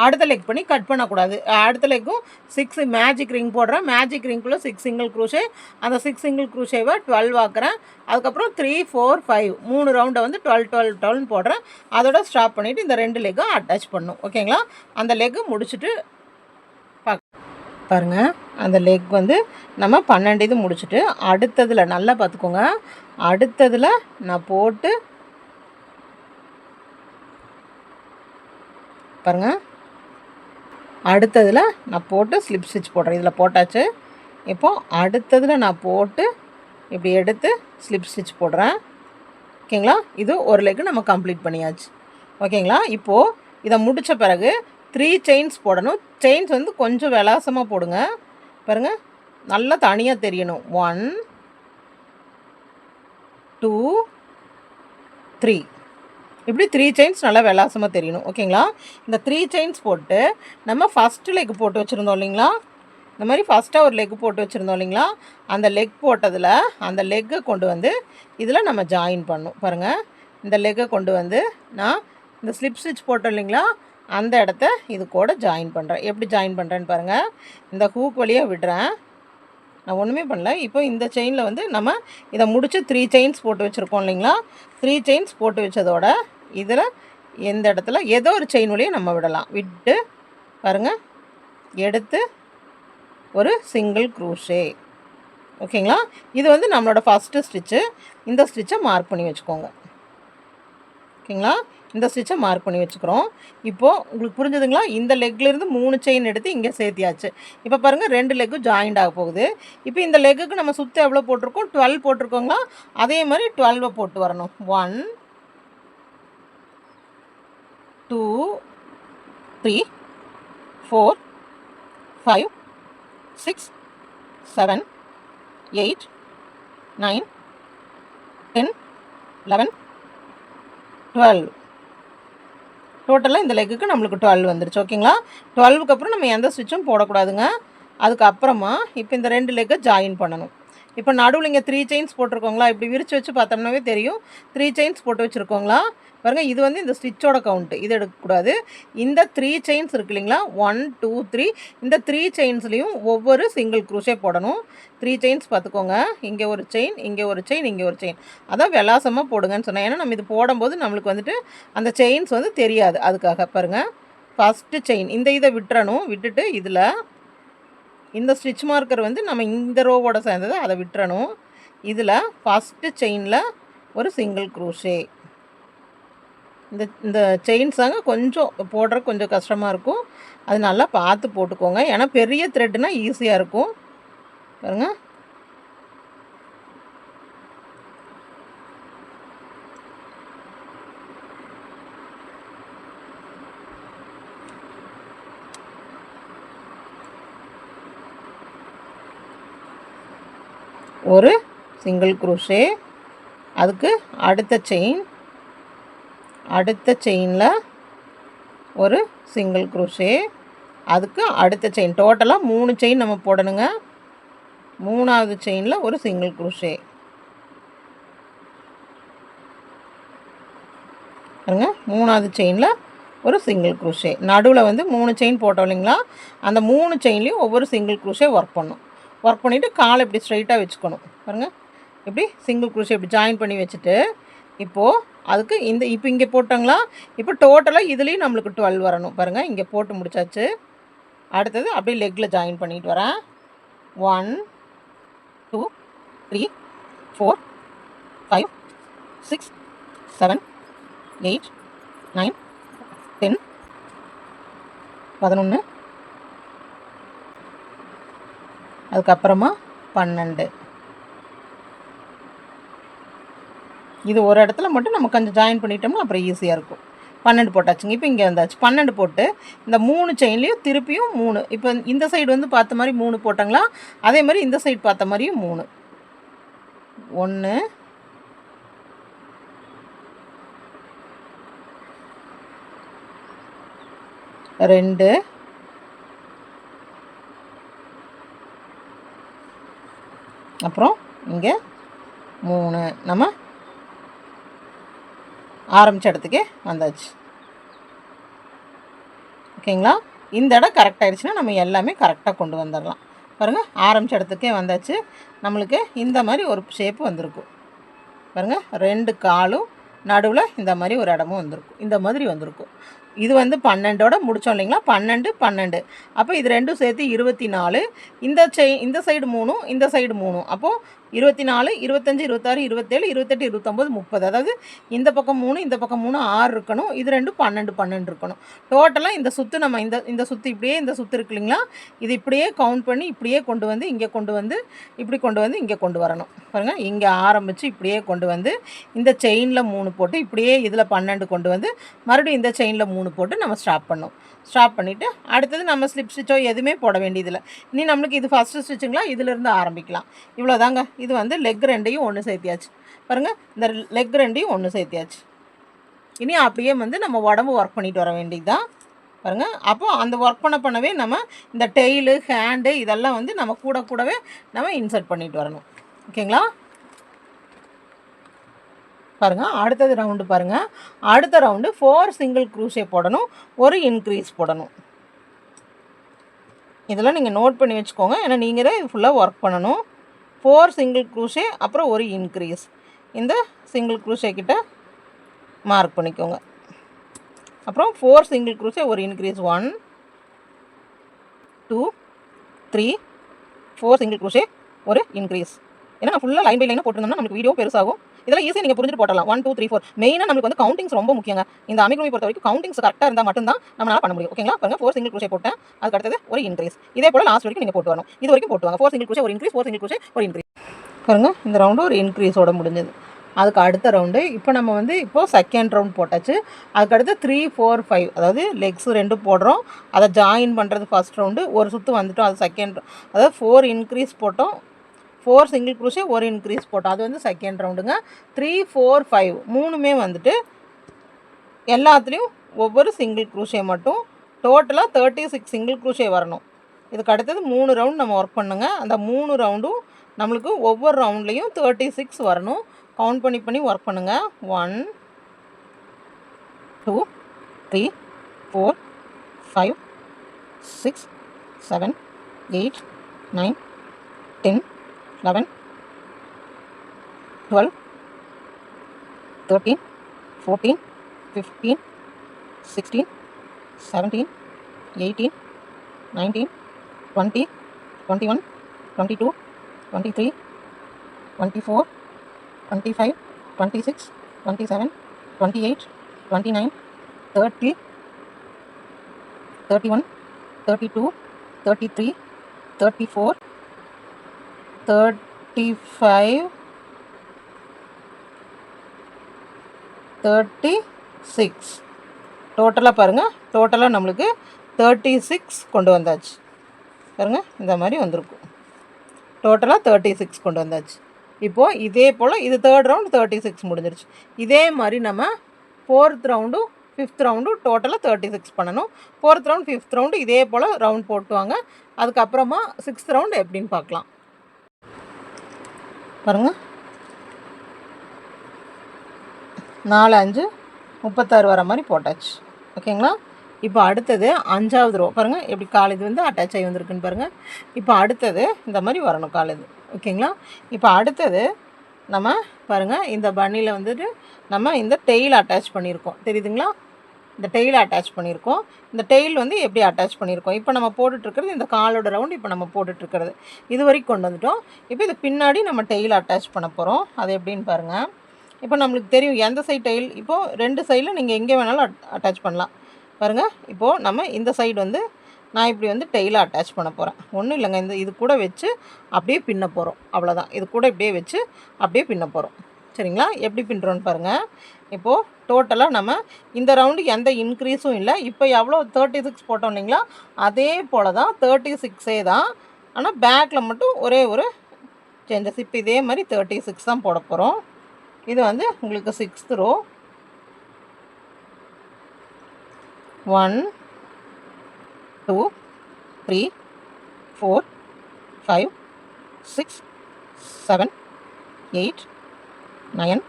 அடுத்த லெக் பண்ணி கட் பண்ணக்கூடாது. அடுத்த லெக்கும் 6 மேஜிக் ரிங் போடுறேன். மேஜிக் ரிங்குள்ளே 6 சிங்கிள் க்ரூஷே. அந்த 6 சிங்கிள் க்ரூஷேவை 12 ஆக்குறேன். அதுக்கப்புறம் 3 4 5 3 ரவுண்டை வந்து 12 போடுறேன். அதோட ஸ்டாப் பண்ணிவிட்டு இந்த 2 லெக்கும் அட்டாச் பண்ணணும். ஓகேங்களா? அந்த லெக்கு முடிச்சுட்டு பாருங்கள், அந்த லெக் வந்து நம்ம 12 இது முடிச்சுட்டு அடுத்ததில் நல்லா பார்த்துக்கோங்க, அடுத்ததில் நான் போட்டு பாருங்கள், அடுத்ததில் நான் போட்டு ஸ்லிப் ஸ்டிச் போடுறேன். இதில் போட்டாச்சு. இப்போது அடுத்ததில் நான் போட்டு இப்படி எடுத்து ஸ்லிப் ஸ்டிச் போடுறேன். ஓகேங்களா? இது ஒரு லெக்கு நம்ம கம்ப்ளீட் பண்ணியாச்சு. ஓகேங்களா? இப்போது இதை முடித்த பிறகு 3 செயின்ஸ் போடணும். செயின்ஸ் வந்து கொஞ்சம் விலாசமாக போடுங்க. பாருங்கள், நல்லா தனியாக தெரியணும். 1 2 3 இப்படி 3 செயின்ஸ் நல்லா விலாசமாக தெரியணும். ஓகேங்களா? இந்த 3 செயின்ஸ் போட்டு நம்ம ஃபஸ்ட்டு லெக் போட்டு வச்சுருந்தோம் இல்லைங்களா, இந்த மாதிரி ஃபஸ்ட்டாக ஒரு லெக் போட்டு வச்சுருந்தோம் இல்லைங்களா, அந்த லெக் போட்டதில் அந்த லெக்கை கொண்டு வந்து இதில் நம்ம ஜாயின் பண்ணணும். பாருங்கள், இந்த லெக்கை கொண்டு வந்து நான் இந்த ஸ்லிப் ஸ்டிச் போட்டோம் இல்லைங்களா, அந்த இடத்த இது கூட ஜாயின் பண்ணுறேன். எப்படி ஜாயின் பண்ணுறேன்னு பாருங்கள். இந்த ஹூக் வழியாக விடுறேன். நான் ஒன்றுமே பண்ணல. இப்போ இந்த செயினில் வந்து நம்ம இதை முடித்து 3 செயின்ஸ் போட்டு வச்சுருக்கோம் இல்லைங்களா, 3 செயின்ஸ் போட்டு வச்சதோட இதில் எந்த இடத்துல ஏதோ ஒரு செயின் வழியாக நம்ம விடலாம். விட்டு பாருங்கள், எடுத்து ஒரு சிங்கிள் க்ரூஷே. ஓகேங்களா? இது வந்து நம்மளோட ஃபஸ்ட்டு ஸ்டிச்சு. இந்த ஸ்டிச்சை மார்க் பண்ணி வச்சுக்கோங்க. ஓகேங்களா? இந்த ஸ்டிச்சை மார்க் பண்ணி வச்சுக்கிறோம். இப்போது உங்களுக்கு புரிஞ்சுதுங்களா? இந்த லெக்லேருந்து 3 செயின் எடுத்து இங்கே சேர்த்தியாச்சு. இப்போ பாருங்கள், 2 லெக்கும் ஜாயிண்ட் ஆக போகுது. இப்போ இந்த லெக்குக்கு நம்ம சுற்றி எவ்வளோ போட்டிருக்கோம்? 12 போட்டிருக்கோங்களா, அதே மாதிரி 12 போட்டு வரணும். 1 2 3 4 5 6 7 8 9 10 11 12 டோட்டலாக இந்த லெக்குக்கு நம்மளுக்கு 12 வந்துருச்சு. ஓகேங்களா? 12க்கு அப்புறம் நம்ம எந்த ஸ்டிச்சும் போடக்கூடாதுங்க. அதுக்கப்புறமா இப்போ இந்த 2 லெக்கை ஜாயின் பண்ணணும். இப்போ நடுவில் இங்கே 3 செயின்ஸ் போட்டிருக்கோங்களா, இப்படி விரித்து வச்சு பார்த்தோம்னாவே தெரியும் 3 செயின்ஸ் போட்டு வச்சுருக்கோங்களா. பாருங்கள், இது வந்து இந்த ஸ்டிச்சோட கவுண்ட்டு, இது எடுக்கக்கூடாது. இந்த 3 செயின்ஸ் இருக்கு இல்லைங்களா, 1 2 3, இந்த 3 செயின்ஸ்லேயும் ஒவ்வொரு சிங்கிள் க்ரூஷே போடணும். 3 செயின்ஸ் பார்த்துக்கோங்க. இங்கே ஒரு செயின், இங்கே ஒரு செயின், இங்கே ஒரு செயின். அதான் விலாசமாக போடுங்கன்னு சொன்னேன். ஏன்னா நம்ம இது போடும்போது நம்மளுக்கு வந்துட்டு அந்த செயின்ஸ் வந்து தெரியாது, அதுக்காக. பாருங்கள், ஃபஸ்ட்டு செயின் இந்த இதை விட்டுறணும். விட்டுட்டு இதில் இந்த ஸ்டிச் மார்க்கர் வந்து நம்ம இந்த ரோவோட சேர்ந்தது, அதை விட்டுறணும். இதில் ஃபஸ்ட்டு செயினில் ஒரு சிங்கிள் க்ரூஷே. இந்த செயின்ஸ் தாங்க கொஞ்சம் போடுற கொஞ்சம் கஷ்டமாக இருக்கும். அது நல்லா பார்த்து போட்டுக்கோங்க. ஏன்னா பெரிய த்ரெட்னா ஈஸியாக இருக்கும். பாருங்க, ஒரு சிங்கிள் க்ரூஷே, அதுக்கு அடுத்த செயினில் ஒரு சிங்கிள் க்ரூஷே, அதுக்கு அடுத்த செயின். டோட்டலாக 3 செயின் நம்ம போடணுங்க. 3வது செயினில் ஒரு சிங்கிள் க்ரூஷே. பாருங்க, 3வது செயினில் ஒரு சிங்கிள் க்ரூஷே. நடுவில் வந்து 3 செயின் போட்டோம் இல்லைங்களா, அந்த 3 செயின்லேயும் ஒவ்வொரு சிங்கிள் க்ரூஷே ஒர்க் பண்ணணும். ஒர்க் பண்ணிவிட்டு காலை இப்படி ஸ்ட்ரைட்டாக வச்சுக்கணும். பாருங்கள், இப்படி சிங்கிள் க்ரூஷே இப்படி ஜாயின் பண்ணி வச்சுட்டு, இப்போது அதுக்கு இப்போ இங்கே போட்டாங்களா, இப்போ டோட்டலாக இதுலேயும் நம்மளுக்கு 12 வரணும். பாருங்கள், இங்கே போட்டு முடிச்சாச்சு. அடுத்தது அப்படியே லெக்கில் ஜாயின் பண்ணிட்டு வரேன். 1 2 3 4 5 6 7 8 9 10 11, அதுக்கப்புறமா 12. இது ஒரு இடத்துல மட்டும் நம்ம கொஞ்சம் ஜாயின் பண்ணிட்டோம்னா அப்புறம் ஈஸியாக இருக்கும். 12 போட்டாச்சுங்க. இப்போ இங்கே வந்தாச்சு. 12 போட்டு இந்த 3 செயின்லேயும் திருப்பியும் 3. இப்போ இந்த சைடு வந்து பார்த்த மாதிரி 3 போட்டாங்களா, அதே மாதிரி இந்த சைடு பார்த்த மாதிரியும் 3. 1 2 அப்புறம் இங்கே 3. நம்ம ஆரம்பித்த இடத்துக்கே வந்தாச்சு. ஓகேங்களா, இந்த இடம் கரெக்ட் ஆகிடுச்சுன்னா நம்ம எல்லாமே கரெக்டாக கொண்டு வந்துடலாம். பாருங்கள், ஆரம்பித்த இடத்துக்கே வந்தாச்சு. நம்மளுக்கு இந்த மாதிரி ஒரு ஷேப்பு வந்திருக்கும். பாருங்கள், 2 காலும் நடுவில் இந்த மாதிரி ஒரு இடமும் வந்திருக்கும். இந்த மாதிரி வந்திருக்கும். இது வந்து 12ஓட முடித்தோம் இல்லைங்களா, 12 12. அப்போ இது ரெண்டும் சேர்த்து 24. இந்த சைடு 3, இந்த சைடு 3. அப்போது 24 25 26 27 28 29 30. அதாவது இந்த பக்கம் 3, இந்த பக்கம் 3, 6 இருக்கணும். இது ரெண்டும் 12 12 இருக்கணும். டோட்டலாக இந்த சுற்று நம்ம இந்த சுற்று இப்படியே இந்த சுற்று இருக்கு இல்லைங்களா, இது இப்படியே கவுண்ட் பண்ணி இப்படியே கொண்டு வந்து இங்கே கொண்டு வந்து இப்படி கொண்டு வந்து இங்கே கொண்டு வரணும். பாருங்கள், இங்கே ஆரம்பித்து இப்படியே கொண்டு வந்து இந்த செயினில் 3 போட்டு இப்படியே இதில் 12 கொண்டு வந்து மறுபடியும் இந்த செயினில் 3 போட்டு நம்ம ஸ்டாப் பண்ணோம். ஸ்டாப் பண்ணிவிட்டு அடுத்தது நம்ம ஸ்லிப் ஸ்டிச்சோ எதுவுமே போட வேண்டியதில்லை. இனி நம்மளுக்கு இது ஃபஸ்ட்டு ஸ்டிச்சுங்களா, இதிலேருந்து ஆரம்பிக்கலாம். இவ்வளோதாங்க. இது வந்து லெக் 2ஐயும் ஒன்று சேர்த்தியாச்சு. பாருங்கள், இந்த லெக் 2ஐயும் ஒன்று சேர்த்தியாச்சு. இனி அப்படியே வந்து நம்ம உடம்பு ஒர்க் பண்ணிட்டு வர வேண்டியது தான். பாருங்கள், அப்போது அந்த ஒர்க் பண்ணவே நம்ம இந்த டெய்லு ஹேண்டு இதெல்லாம் வந்து நம்ம கூடவே நம்ம இன்சர்ட் பண்ணிட்டு வரணும். ஓகேங்களா. பாருங்கள், அடுத்தது ரவுண்டு பாருங்கள். அடுத்த ரவுண்டு 4 சிங்கிள் க்ரூஷே போடணும், ஒரு இன்க்ரீஸ் போடணும். இதெல்லாம் நீங்கள் நோட் பண்ணி வச்சுக்கோங்க, ஏன்னா நீங்கள் தான் இது ஃபுல்லாக ஒர்க் பண்ணணும். 4 சிங்கிள் க்ரூஷே அப்புறம் ஒரு இன்க்ரீஸ். இந்த சிங்கிள் க்ரூஷே கிட்ட மார்க் பண்ணிக்கோங்க. அப்புறம் 4 சிங்கிள் க்ரூஷே ஒரு இன்க்ரீஸ். 1 2 3 4 சிங்கிள் க்ரூஷே ஒரு இன்க்ரீஸ். ஏன்னா நான் ஃபுல்லாக லைன் பை லைனாக போட்டிருந்தோம்னா நமக்கு வீடியோ பெருசாகும். இதெல்லாம் ஈஸியாக நீங்கள் புரிஞ்சுட்டு போட்டலாம். 1 2 3 4. மெயினாக நம்மளுக்கு வந்து கவுண்டிங்ஸ் ரொம்ப முக்கியங்க. இந்த அமிகுமி பொறுத்த வரைக்கும் கவுண்டிங்ஸ் கரெக்டாக இருந்தால் மட்டும்தான் நம்மளால் பண்ண முடியும். ஓகேங்களா. பாருங்கள், 4 சிங்கிள் க்ரூஷே போட்டேன், அதுக்கு அடுத்தது ஒரு இன்க்ரீஸ். இதே போல் லாஸ்ட் வரைக்கும் நீங்கள் போட்டு வரணும். இது வரைக்கும் போட்டு வாங்க. 4 சிங்கிள் க்ரூஷே ஒரு இன்க்ரீஸ், 4 சிங்கிள் க்ரூஷே ஒரு இன்க்ரீஸ். பாருங்கள், இந்த ரவுண்டு ஒரு இன்க்ரீஸோட முடிஞ்சது. அதுக்கு அடுத்த ரவுண்டு இப்போ நம்ம வந்து இப்போது செகண்ட் ரவுண்ட் போட்டாச்சு. அதுக்கடுத்து 3 4 5, அதாவது லெக்ஸ் 2 போடுறோம், அதை ஜாயின் பண்ணுறது ஃபஸ்ட் ரவுண்டு. ஒரு சுற்று வந்துட்டோம், அது செகண்ட். அதாவது 4 இன்க்ரீஸ் போட்டோம், 4 சிங்கிள் க்ரூஷே ஒரு இன்க்ரீஸ் போட்டோம், அது வந்து செகண்ட் ரவுண்டுங்க. 3 4 5 மூணுமே வந்துட்டு எல்லாத்துலேயும் ஒவ்வொரு சிங்கிள் க்ரூஷே மட்டும். டோட்டலாக 36 சிங்கிள் க்ரூஷே வரணும். இதுக்கு அடுத்தது 3 ரவுண்ட் நம்ம ஒர்க் பண்ணுங்க. அந்த 3 ரவுண்டும் நம்மளுக்கு ஒவ்வொரு ரவுண்ட்லேயும் 36 வரணும். கவுண்ட் பண்ணி ஒர்க் பண்ணுங்கள். 1 2 3 4 5 6 7 8 9 10 11 12 13 14 15 16 17 18 19 20 21 22 23 24 25 26 27 28 29 30 31 32 33 34 35 36 டோட்டலாக பாருங்கள். டோட்டலாக நம்மளுக்கு 36 கொண்டு வந்தாச்சு பாருங்கள். இந்த மாதிரி வந்திருக்கும். டோட்டலாக 36 கொண்டு வந்தாச்சு. இப்போது இதே போல் இது 3rd ரவுண்ட் 36 முடிஞ்சிருச்சு. இதே மாதிரி நம்ம 4th ரவுண்டும் 5th ரவுண்டும் டோட்டலாக 36 பண்ணணும். 4th ரவுண்ட் 5th ரவுண்டு இதே போல் ரவுண்ட் போட்டுவாங்க. அதுக்கப்புறமா 6th ரவுண்ட் எப்படின்னு பார்க்கலாம் பாருங்கள். 4 5 36 வர மாதிரி போட்டாச்சு. ஓகேங்களா? இப்போ அடுத்தது 5வது ரோ பாருங்கள். எப்படி கால் இது வந்து அட்டாச் ஆகி வந்திருக்குன்னு பாருங்கள். இப்போ அடுத்தது இந்த மாதிரி வரணும் கால் இது. ஓகேங்களா? இப்போ அடுத்தது நம்ம பாருங்கள், இந்த பன்னியில் வந்துட்டு நம்ம இந்த டெயில் அட்டாச் பண்ணியிருக்கோம். தெரியுதுங்களா? இந்த டெயில் அட்டாச் பண்ணியிருக்கோம். இந்த டெயில் வந்து எப்படி அட்டாச் பண்ணியிருக்கோம், இப்போ நம்ம போட்டுட்ருக்கிறது இந்த காலோட ரவுண்டு. இப்போ நம்ம போட்டுட்ருக்கிறது இது வரைக்கும் கொண்டு வந்துட்டோம். இப்போ இது பின்னாடி நம்ம டெயில் அட்டாச் பண்ண போகிறோம். அது எப்படின்னு பாருங்கள். இப்போ நம்மளுக்கு தெரியும் எந்த சைடு டெயில். இப்போது 2 சைடில் நீங்கள் எங்கே வேணாலும் அட்டாச் பண்ணலாம் பாருங்கள். இப்போது நம்ம இந்த சைடு வந்து நான் இப்படி வந்து டெயிலை அட்டாச் பண்ண போகிறேன். ஒன்றும் இல்லைங்க, இந்த இது கூட வச்சு அப்படியே பின்ன போகிறோம். அவ்வளோதான். இது கூட இப்படியே வச்சு அப்படியே பின்ன போகிறோம். சரிங்களா? எப்படி பின்னுறோன்னு பாருங்கள். இப்போது டோட்டலாக நம்ம இந்த ரவுண்டு எந்த இன்க்ரீஸும் இல்லை. இப்போ எவ்வளோ 36 போட்டோம் இல்லைங்களா, அதே போல் தான் 36 தான். ஆனால் பேக்கில் மட்டும் ஒரே ஒரு சேஞ்சஸ். இப்போ இதே மாதிரி 36 தான் போட போகிறோம். இது வந்து உங்களுக்கு 6th ரோ. 1 2 3 4 5 6 7 8 9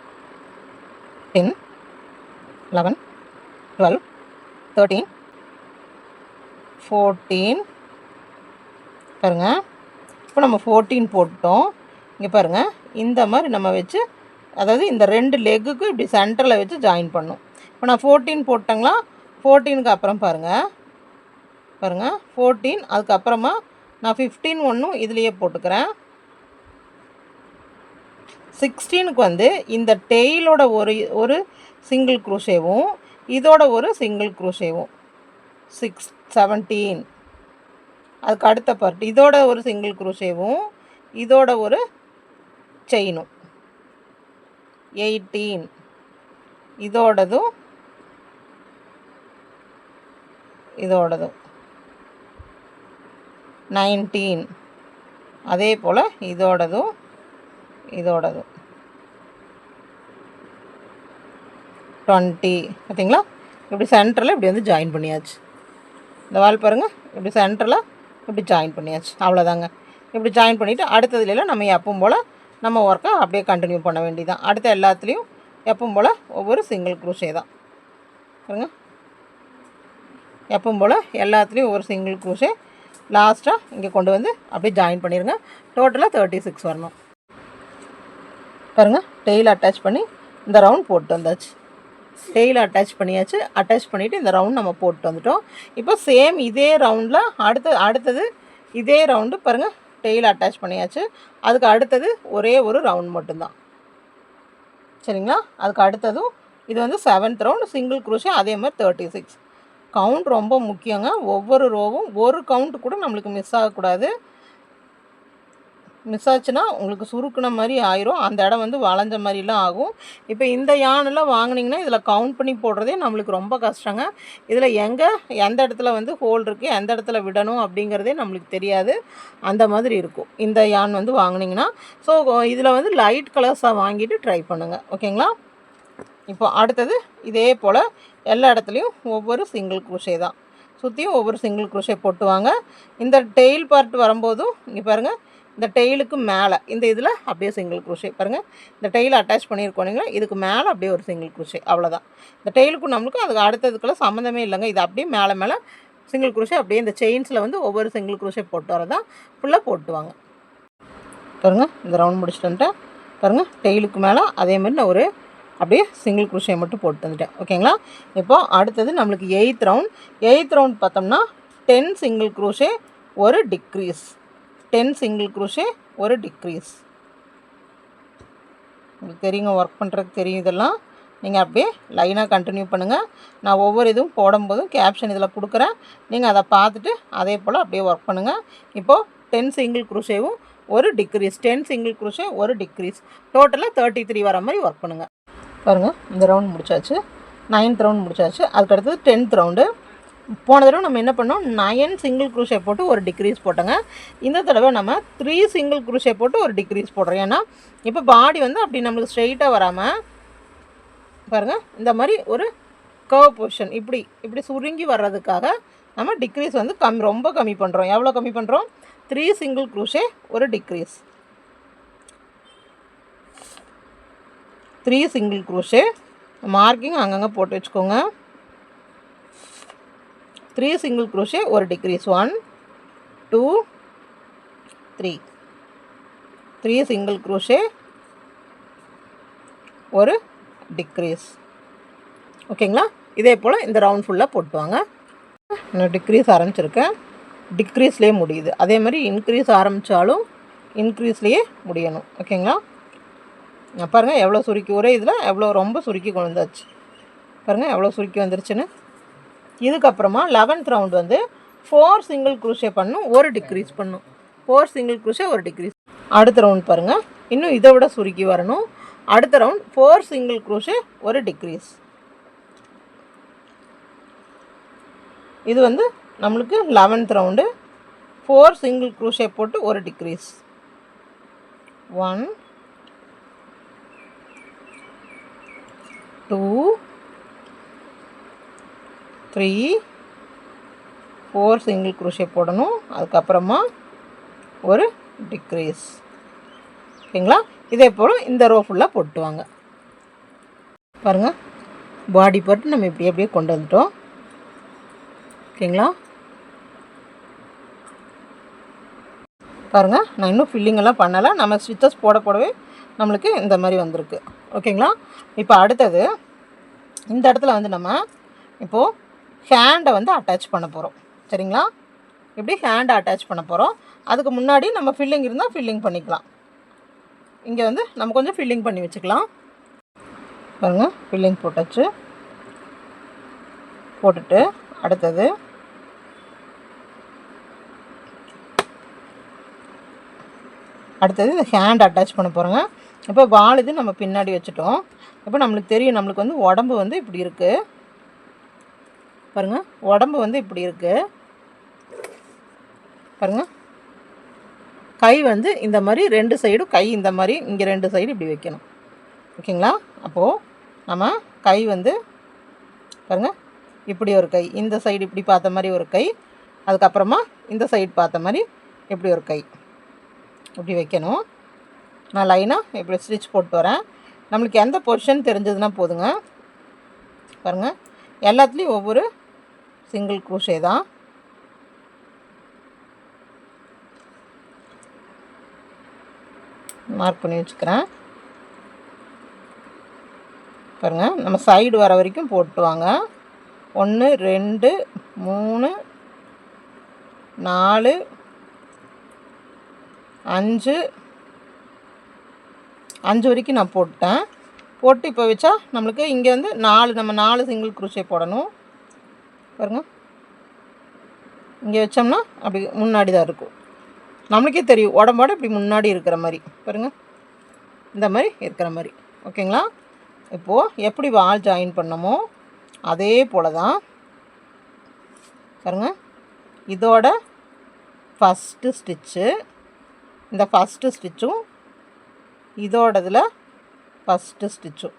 10 11 12 13 14 பாருங்கள். இப்போ நம்ம 14 போட்டோம். இங்கே பாருங்கள், இந்த மாதிரி நம்ம வச்சு, அதாவது இந்த 2 லெக்குக்கு இப்படி சென்டரில் வச்சு ஜாயின் பண்ணும். இப்போ நான் 14 போட்டேங்களா, 14க்கு அப்புறம் பாருங்கள் 14, அதுக்கப்புறமா நான் 15 ஒன்றும் இதுலேயே போட்டுக்கிறேன். 16க்கு வந்து இந்த டெயிலோட ஒரு சிங்கிள் குரோஷேவும் இதோட ஒரு சிங்கிள் குரோஷேவும் 17. அதுக்கு அடுத்த பார்ட் இதோட ஒரு சிங்கிள் குரோஷேவும் இதோட ஒரு செயினும் 18. இதோடதும் 19. அதே போல் இதோடதும் 20. பார்த்தீங்களா? இப்படி சென்டரில் இப்படி வந்து ஜாயின் பண்ணியாச்சு. இந்த வால் பாருங்கள், இப்படி சென்டரில் இப்படி ஜாயின் பண்ணியாச்சு. அவ்வளோதாங்க. இப்படி ஜாயின் பண்ணிவிட்டு அடுத்ததுலாம் நம்ம எப்பவும் போல் நம்ம ஒர்க்கை அப்படியே கண்டினியூ பண்ண வேண்டியதான். அடுத்த எல்லாத்துலேயும் எப்பவும் போல் ஒவ்வொரு சிங்கிள் குரோஷே தான் பாருங்கள். எப்பவும் போல் எல்லாத்துலேயும் ஒவ்வொரு சிங்கிள் குரோஷே லாஸ்ட்டாக இங்கே கொண்டு வந்து அப்படியே ஜாயின் பண்ணிடுங்க. டோட்டலாக 36 வரணும் பாருங்கள். டெயில் அட்டாச் பண்ணி இந்த ரவுண்ட் போட்டு வந்தாச்சு. டெயில் அட்டாச் பண்ணியாச்சு. அட்டாச் பண்ணிவிட்டு இந்த ரவுண்ட் நம்ம போட்டு வந்துட்டோம். இப்போ சேம் இதே ரவுண்டில் அடுத்தது இதே ரவுண்டு பாருங்கள். டெயில் அட்டாச் பண்ணியாச்சு. அதுக்கு அடுத்தது ஒரே ஒரு ரவுண்ட் மட்டும்தான். சரிங்களா? அதுக்கு அடுத்ததும் இது வந்து 7th ரவுண்டு சிங்கிள் குரோஷே. அதே மாதிரி 36. கவுண்ட் ரொம்ப முக்கியங்க. ஒவ்வொரு ரோவும் ஒரு கவுண்ட்டு கூட நம்மளுக்கு மிஸ் ஆகக்கூடாது. மிஸ் ஆச்சுன்னா உங்களுக்கு சுருக்குன மாதிரி ஆயிரும். அந்த இடம் வந்து வளைஞ்ச மாதிரிலாம் ஆகும். இப்போ இந்த யானெல்லாம் வாங்கினீங்கன்னா இதில் கவுண்ட் பண்ணி போடுறதே நம்மளுக்கு ரொம்ப கஷ்டங்க. இதில் எந்த இடத்துல வந்து ஹோல் இருக்குது, எந்த இடத்துல விடணும் அப்படிங்கிறதே நம்மளுக்கு தெரியாது. அந்த மாதிரி இருக்கும் இந்த யான் வந்து வாங்கினீங்கன்னா. ஸோ இதில் வந்து லைட் கலர்ஸாக வாங்கிட்டு ட்ரை பண்ணுங்கள். ஓகேங்களா? இப்போ அடுத்தது இதே போல் எல்லா இடத்துலையும் ஒவ்வொரு சிங்கிள் குரோஷே தான். சுற்றியும் ஒவ்வொரு சிங்கிள் குரோஷே போட்டுவாங்க. இந்த டெயில் பார்ட் வரும்போதும் இங்கே பாருங்கள், இந்த டெய்லுக்கு மேலே இந்த இதில் அப்படியே சிங்கிள் குரோஷே பாருங்கள். இந்த டெய்ல் அட்டாச் பண்ணியிருக்கோம் இல்லைங்களா, இதுக்கு மேலே அப்படியே ஒரு சிங்கிள் குரோஷே, அவ்வளோதான். இந்த டெய்லுக்கும் நம்மளுக்கும் அதுக்கு அடுத்ததுக்கெல்லாம் சம்மந்தமே இல்லைங்க. இது அப்படியே மேலே மேலே சிங்கிள் குரோஷே அப்படியே இந்த செயின்ஸில் வந்து ஒவ்வொரு சிங்கிள் குரோஷே போட்டு வரதான் ஃபுல்லாக போட்டுவாங்க. பாருங்கள், இந்த ரவுண்ட் முடிச்சுட்டு வந்துட்டேன். பாருங்கள், டெய்லுக்கு மேலே அதேமாதிரி நான் ஒரு அப்படியே சிங்கிள் குரோஷே மட்டும் போட்டு வந்துட்டேன். ஓகேங்களா. இப்போ அடுத்தது நம்மளுக்கு 8th ரவுண்ட் பார்த்தோம்னா 10 சிங்கிள் குரோஷே ஒரு டிக்ரீஸ், 10 சிங்கிள் குரோஷே ஒரு டிக்ரீஸ். உங்களுக்கு தெரியுங்க, ஒர்க் பண்ணுறதுக்கு தெரியும். இதெல்லாம் நீங்கள் அப்படியே லைனாக கண்டினியூ பண்ணுங்கள். நான் ஒவ்வொரு இதுவும் போடும்போதும் கேப்ஷன் இதில் கொடுக்குறேன், நீங்கள் அதை பார்த்துட்டு அதே போல் அப்படியே ஒர்க் பண்ணுங்கள். இப்போது 10 சிங்கிள் குரோஷேவும் ஒரு டிக்ரீஸ், 10 சிங்கிள் குரோஷே ஒரு டிக்ரீஸ், டோட்டலாக 33 வர மாதிரி ஒர்க் பண்ணுங்கள். பாருங்கள், இந்த ரவுண்ட் முடிச்சாச்சு, 9th ரவுண்ட் முடிச்சாச்சு. அதுக்கடுத்தது 10th ரவுண்டு. போன தடவை நம்ம என்ன பண்ணோம், 9 சிங்கிள் குரோஷே போட்டு ஒரு டிக்ரீஸ் போட்டோங்க. இந்த தடவை நம்ம 3 சிங்கிள் குரோஷே போட்டு ஒரு டிக்ரீஸ் போடுறோம். ஏன்னா இப்போ பாடி வந்து அப்படி நம்மளுக்கு ஸ்ட்ரெயிட்டாக வராமல் பாருங்கள், இந்த மாதிரி ஒரு கர்வ் பொசிஷன் இப்படி சுருங்கி வர்றதுக்காக நம்ம டிக்ரீஸ் வந்து ரொம்ப கம்மி பண்ணுறோம். எவ்வளோ கம்மி பண்ணுறோம், 3 சிங்கிள் குரோஷே ஒரு டிக்ரீஸ், 3 சிங்கிள் குரோஷே. மார்க்கிங் அங்கங்கே போட்டு வச்சுக்கோங்க. 3 சிங்கிள் குரோஷே ஒரு டிக்ரீஸ், 1 2 3, 3 சிங்கிள் குரோஷே ஒரு டிக்ரீஸ். ஓகேங்களா. இதே போல் இந்த ரவுண்ட் ஃபுல்லாக போட்டுவாங்க. நான் டிக்ரீஸ் ஆரம்பிச்சிருக்கேன், டிக்ரீஸ்லேயே முடியுது. அதே மாதிரி இன்க்ரீஸ் ஆரம்பித்தாலும் இன்க்ரீஸ்லேயே முடியணும். ஓகேங்களா. பாருங்கள் எவ்வளோ சுருக்கி, ஒரே இதில் எவ்வளோ ரொம்ப சுருக்கி கொண்டு வந்தாச்சு. பாருங்கள் எவ்வளோ சுருக்கி வந்துருச்சுன்னு. இதுக்கப்புறமா 11th ரவுண்ட் வந்து 4 சிங்கிள் குரோஷே பண்ணும், ஒரு டிக்ரீஸ் பண்ணும், 4 சிங்கிள் குரோஷே ஒரு டிக்ரீஸ். அடுத்த ரவுண்ட் பாருங்கள், இன்னும் இதை விட சுருக்கி வரணும். அடுத்த ரவுண்ட் 4 சிங்கிள் குரோஷே ஒரு டிக்ரீஸ். இது வந்து நம்மளுக்கு 11th ரவுண்டு. 4 சிங்கிள் குரோஷே போட்டு ஒரு டிக்ரீஸ், 1 2 3 4 சிங்கிள் குரோஷே போடணும். அதுக்கப்புறமா ஒரு டிக்ரீஸ். ஓகேங்களா. இதே போல் இந்த ரோ ஃபுல்லாக போட்டுவாங்க. பாருங்கள், பாடி போட்டு நம்ம இப்படி அப்படியே கொண்டு வந்துட்டோம். ஓகேங்களா. பாருங்கள், நான் இன்னும் ஃபில்லிங்கெல்லாம் பண்ணலை. நம்ம ஸ்டிச்சஸ் போடவே நம்மளுக்கு இந்த மாதிரி வந்திருக்கு. ஓகேங்களா. இப்போ அடுத்தது இந்த இடத்துல வந்து நம்ம இப்போது ஹேண்டை வந்து அட்டாச் பண்ண போகிறோம். சரிங்களா. இப்படி ஹேண்டை அட்டாச் பண்ண போகிறோம். அதுக்கு முன்னாடி நம்ம ஃபில்லிங் இருந்தால் ஃபில்லிங் பண்ணிக்கலாம். இங்கே வந்து நம்ம கொஞ்சம் ஃபில்லிங் பண்ணி வச்சுக்கலாம். பாருங்கள், ஃபில்லிங் போட்டாச்சு. போட்டுட்டு அடுத்தது இந்த ஹேண்ட் அட்டாச் பண்ண போகிறோங்க. இப்போ வால் இது நம்ம பின்னாடி வச்சுட்டோம். இப்போ நம்மளுக்கு தெரியும், நம்மளுக்கு வந்து உடம்பு வந்து இப்படி இருக்குது. பாருங்கள், உடம்பு வந்து இப்படி இருக்குது. பாருங்கள், கை வந்து இந்த மாதிரி 2 சைடும், கை இந்த மாதிரி இங்கே 2 சைடு இப்படி வைக்கணும். ஓகேங்களா. அப்போது நம்ம கை வந்து பாருங்கள், இப்படி ஒரு கை, இந்த சைடு இப்படி பார்த்த மாதிரி ஒரு கை, அதுக்கப்புறமா இந்த சைடு பார்த்த மாதிரி இப்படி ஒரு கை இப்படி வைக்கணும். நான் லைனாக இப்படி ஸ்டிச் போட்டு வரேன். நம்மளுக்கு எந்த பொசிஷன் தெரிஞ்சதுன்னா போதுங்க. பாருங்கள், எல்லாத்துலேயும் ஒவ்வொரு சிங்கிள் குரோஷே தான். மார்க் பண்ணி வச்சுக்கிறேன். பாருங்கள், நம்ம சைடு வர வரைக்கும் போட்டு வாங்க. 1 2 3 4 5 வரைக்கும் நான் போட்டேன். போட்டு இப்போ வச்சா நம்மளுக்கு இங்கே வந்து 4 சிங்கிள் குரோஷே போடணும். பாருங்கள், இங்கே வச்சோம்னா அப்படி முன்னாடி தான் இருக்கும். நம்மளுக்கே தெரியும் உடம்போட இப்படி முன்னாடி இருக்கிற மாதிரி. பாருங்கள், இந்த மாதிரி இருக்கிற மாதிரி. ஓகேங்களா. இப்போது எப்படி வால் ஜாயின் பண்ணமோ அதே போல் தான். பாருங்கள், இதோட ஃபஸ்ட்டு ஸ்டிச்சு, இந்த ஃபஸ்ட்டு ஸ்டிச்சும் இதோடதில் ஃபஸ்ட்டு ஸ்டிச்சும்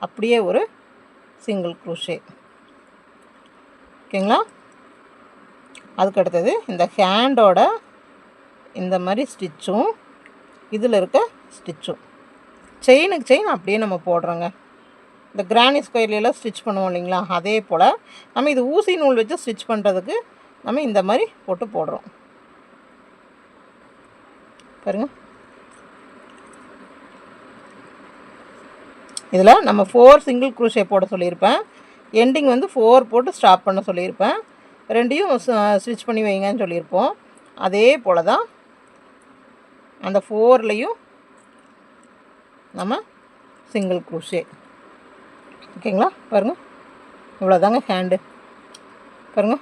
அப்படியே ஒரு சிங்கிள் குரோஷே. ஓகேங்களா. அதுக்கு அடுத்தது இந்த ஹேண்டோட இந்த மாதிரி ஸ்டிச்சும் இதில் இருக்க ஸ்டிச்சும் செயினுக்கு செயின் அப்படியே நம்ம போடுறோங்க. இந்த கிரானி ஸ்கொயர்லாம் ஸ்டிச் பண்ணுவோம் இல்லைங்களா, அதே போல் நம்ம இது ஊசி நூல் வச்சு ஸ்டிச் பண்ணுறதுக்கு நம்ம இந்த மாதிரி போட்டு போடுறோம். பாருங்கள், இதில் நம்ம 4 சிங்கிள் க்ரூஷே போட சொல்லியிருப்பேன். எண்டிங் வந்து 4 போட்டு ஸ்டாப் பண்ண சொல்லியிருப்பேன். ரெண்டையும் ஸ்டிச் பண்ணி வைங்கன்னு சொல்லியிருப்போம். அதே போல் தான் அந்த 4லையும் நம்ம சிங்கிள் க்ரூஷே. ஓகேங்களா, பாருங்கள், இவ்வளோதாங்க ஹேண்டு. பாருங்கள்,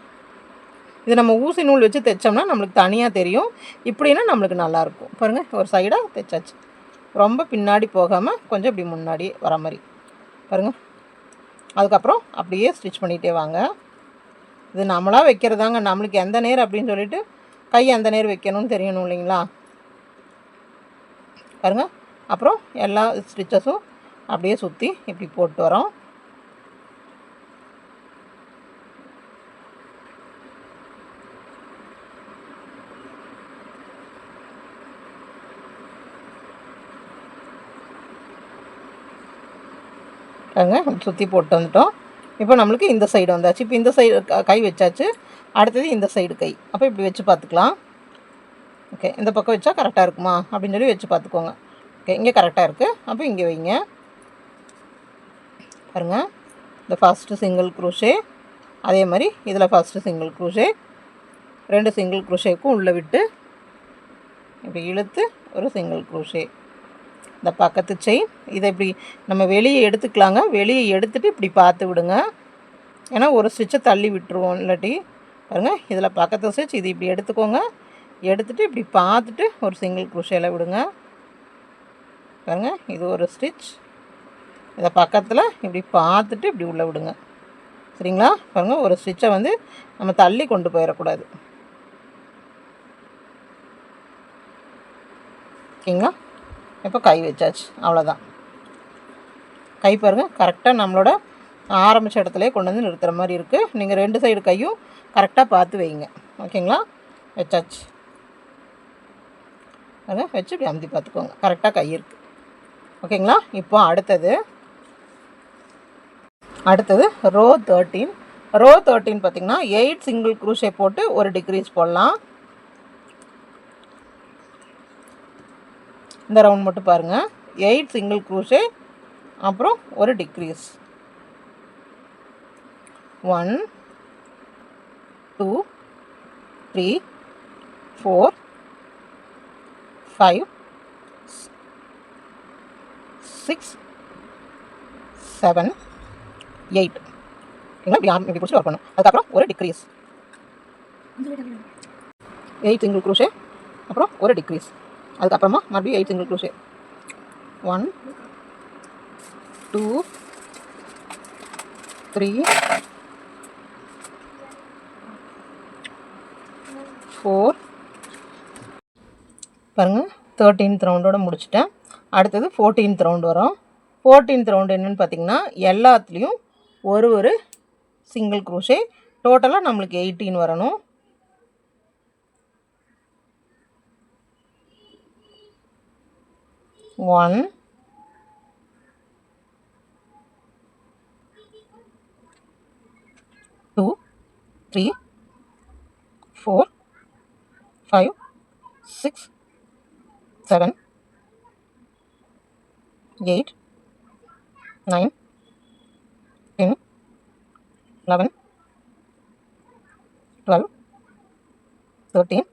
இது நம்ம ஊசி நூல் வச்சு தைச்சோம்னா நம்மளுக்கு தனியாக தெரியும். இப்படின்னா நம்மளுக்கு நல்லாயிருக்கும். பாருங்கள், ஒரு சைடாக தைச்சாச்சு. ரொம்ப பின்னாடி போகாமல் கொஞ்சம் இப்படி முன்னாடி வர மாதிரி பாருங்கள். அதுக்கப்புறம் அப்படியே ஸ்டிச் பண்ணிகிட்டே வாங்க. இது நம்மளாக வைக்கிறதாங்க. நம்மளுக்கு எந்த நேர் அப்படின்னு சொல்லிட்டு கை எந்த நேர் வைக்கணும்னு தெரியணும் இல்லைங்களா. பாருங்கள், அப்புறம் எல்லா ஸ்டிச்சஸும் அப்படியே சுற்றி இப்படி போட்டு வரோம். சுற்றி போட்டு வந்துட்டோம். இப்போ நம்மளுக்கு இந்த சைடு வந்தாச்சு. இப்போ இந்த சைடு கை வச்சாச்சு. அடுத்தது இந்த சைடு கை. அப்போ இப்படி வச்சு பார்த்துக்கலாம். ஓகே, இந்த பக்கம் வச்சா கரெக்டாக இருக்குமா அப்படின்னு சொல்லி வச்சு பார்த்துக்கோங்க. ஓகே, இங்கே கரெக்டாக இருக்குது. அப்போ இங்கே வைங்க. பாருங்கள், இந்த ஃபஸ்ட்டு சிங்கிள் க்ரூஷே, அதே மாதிரி இதில் ஃபஸ்ட்டு சிங்கிள் க்ரூஷே, 2 சிங்கிள் க்ரூஷேக்கும் உள்ளே விட்டு இப்படி இழுத்து ஒரு சிங்கிள் க்ரூஷே. இந்த பக்கத்து செயின் இதை இப்படி நம்ம வெளியே எடுத்துக்கலாங்க. வெளியே எடுத்துகிட்டு இப்படி பார்த்து விடுங்க. ஏன்னா ஒரு ஸ்டிச்சை தள்ளி விட்டுருவோம் இல்லாட்டி. பாருங்கள், இதில் பக்கத்து ஸ்டிச் இது இப்படி எடுத்துக்கோங்க. எடுத்துகிட்டு இப்படி பார்த்துட்டு ஒரு சிங்கிள் க்ரூஷேல விடுங்க. பாருங்கள், இது ஒரு ஸ்டிச். இதை பக்கத்தில் இப்படி பார்த்துட்டு இப்படி உள்ளே விடுங்க. சரிங்களா. பாருங்கள், ஒரு ஸ்டிச்சை வந்து நம்ம தள்ளி கொண்டு போயிடக்கூடாது. ஓகேங்களா. இப்போ கை வச்சாச்சு, அவ்வளோதான். கை பாருங்கள், கரெக்டாக நம்மளோட ஆரம்பித்த இடத்துலையே கொண்டு வந்து நிறுத்துகிற மாதிரி இருக்குது. நீங்கள் 2 சைடு கையும் கரெக்டாக பார்த்து வைங்க. ஓகேங்களா. வச்சாச்சு. அதை வச்சு இப்படி அமுத்தி பார்த்துக்கோங்க, கரெக்டாக கை இருக்குது. ஓகேங்களா. இப்போ அடுத்தது ரோ 13. ரோ 13 பார்த்திங்கன்னா 8 சிங்கிள் க்ரூஷே போட்டு ஒரு டிக்ரீஸ் போடலாம். இந்த ரவுண்ட் மட்டும் பாருங்கள். 8 சிங்கிள் க்ரூஷே, அப்புறம் ஒரு டிக்ரீஸ். 1 2 3 4 5 6 7 8. இப்படி பிடிச்சி ஒர்க் பண்ணும். அதுக்கப்புறம் ஒரு டிக்ரீஸ். 8 சிங்கிள் க்ரூஷே, அப்புறம் ஒரு டிக்ரீஸ். அதுக்கப்புறமா மறுபடியும் 8 சிங்கிள் க்ரூஷே. 1 2 3 4. பாருங்கள், 13th ரவுண்டோடு முடிச்சிட்டேன். அடுத்தது 14th ரவுண்டு வரும். 14th ரவுண்டு என்னென்னு பார்த்திங்கன்னா எல்லாத்துலேயும் ஒரு சிங்கிள் க்ரூஷே. டோட்டலாக நம்மளுக்கு 18 வரணும். 1 2 3 4 5 6 7 8 9 10 11 12 13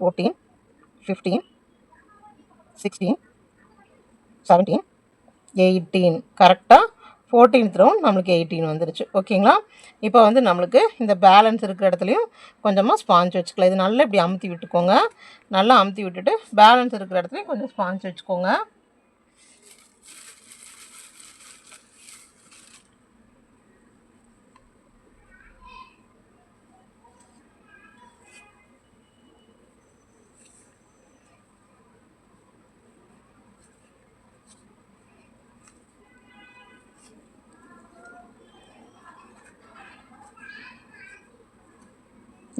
14 15 16 17 18. கரெக்டாக 14th ரவுண்ட் நம்மளுக்கு 18 வந்துருச்சு. ஓகேங்களா. இப்போ வந்து நம்மளுக்கு இந்த பேலன்ஸ் இருக்கிற இடத்துலையும் கொஞ்சமாக ஸ்பாஞ்ச் வச்சுக்கலாம். இது நல்லா இப்படி அமுத்தி விட்டுக்கோங்க. நல்லா அமுத்தி விட்டுட்டு பேலன்ஸ் இருக்கிற இடத்துலையும் கொஞ்சம் ஸ்பாஞ்ச் வச்சுக்கோங்க.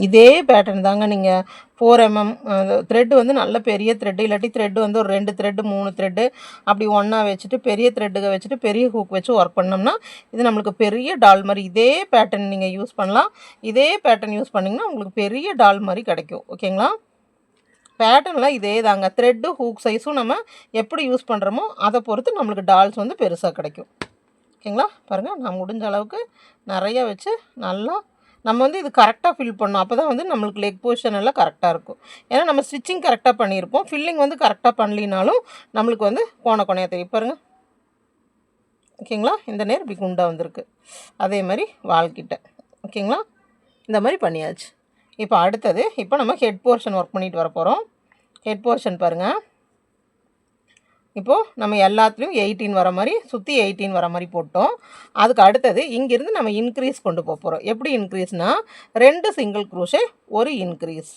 இதே பேட்டர்ன் தாங்க நீங்கள் 4 mm த்ரெட்டு வந்து நல்ல பெரிய த்ரெட்டு, இல்லாட்டி த்ரெட்டு வந்து ஒரு 2 த்ரெட்டு 3 த்ரெட்டு அப்படி ஒன்றா வச்சுட்டு பெரிய த்ரெட்டுக வச்சுட்டு பெரிய ஹூக் வச்சு ஒர்க் பண்ணோம்னா இது நம்மளுக்கு பெரிய டால் மாதிரி இதே பேட்டர்ன் நீங்கள் யூஸ் பண்ணலாம். இதே பேட்டர்ன் யூஸ் பண்ணிங்கன்னா உங்களுக்கு பெரிய டால் மாதிரி கிடைக்கும். ஓகேங்களா? பேட்டர்ன்லாம் இதே தாங்க. த்ரெட்டு ஹூக் சைஸும் நம்ம எப்படி யூஸ் பண்ணுறோமோ அதை பொறுத்து நம்மளுக்கு டால்ஸ் வந்து பெருசாக கிடைக்கும். ஓகேங்களா? பாருங்கள், நான் முடிஞ்ச அளவுக்கு நிறையா வச்சு நல்லா நம்ம வந்து இது கரெக்டாக ஃபில் பண்ணணும். அப்போ தான் வந்து நம்மளுக்கு லெக் பொசிஷன் எல்லாம் கரெக்டாக இருக்கும். ஏன்னா நம்ம ஸ்டிச்சிங் கரெக்டாக பண்ணியிருப்போம். ஃபில்லிங் வந்து கரெக்டாக பண்ணலினாலும் நம்மளுக்கு வந்து கோணையாக தெரியும். பாருங்கள். ஓகேங்களா? இந்த நேர் இப்படி குண்டாக வந்திருக்கு. அதே மாதிரி வால்கிட்ட. ஓகேங்களா? இந்த மாதிரி பண்ணியாச்சு. இப்போ அடுத்தது இப்போ நம்ம ஹெட் போர்ஷன் ஒர்க் பண்ணிட்டு வர போகிறோம். ஹெட் போர்ஷன் பாருங்கள். இப்போது நம்ம எல்லாத்துலேயும் 18 வர மாதிரி சுற்றி 18 வர மாதிரி போட்டோம். அதுக்கு அடுத்தது இங்கேருந்து நம்ம இன்க்ரீஸ் கொண்டு போகிறோம். எப்படி இன்க்ரீஸ்னால் 2 சிங்கிள் க்ரோஷே ஒரு இன்க்ரீஸ்.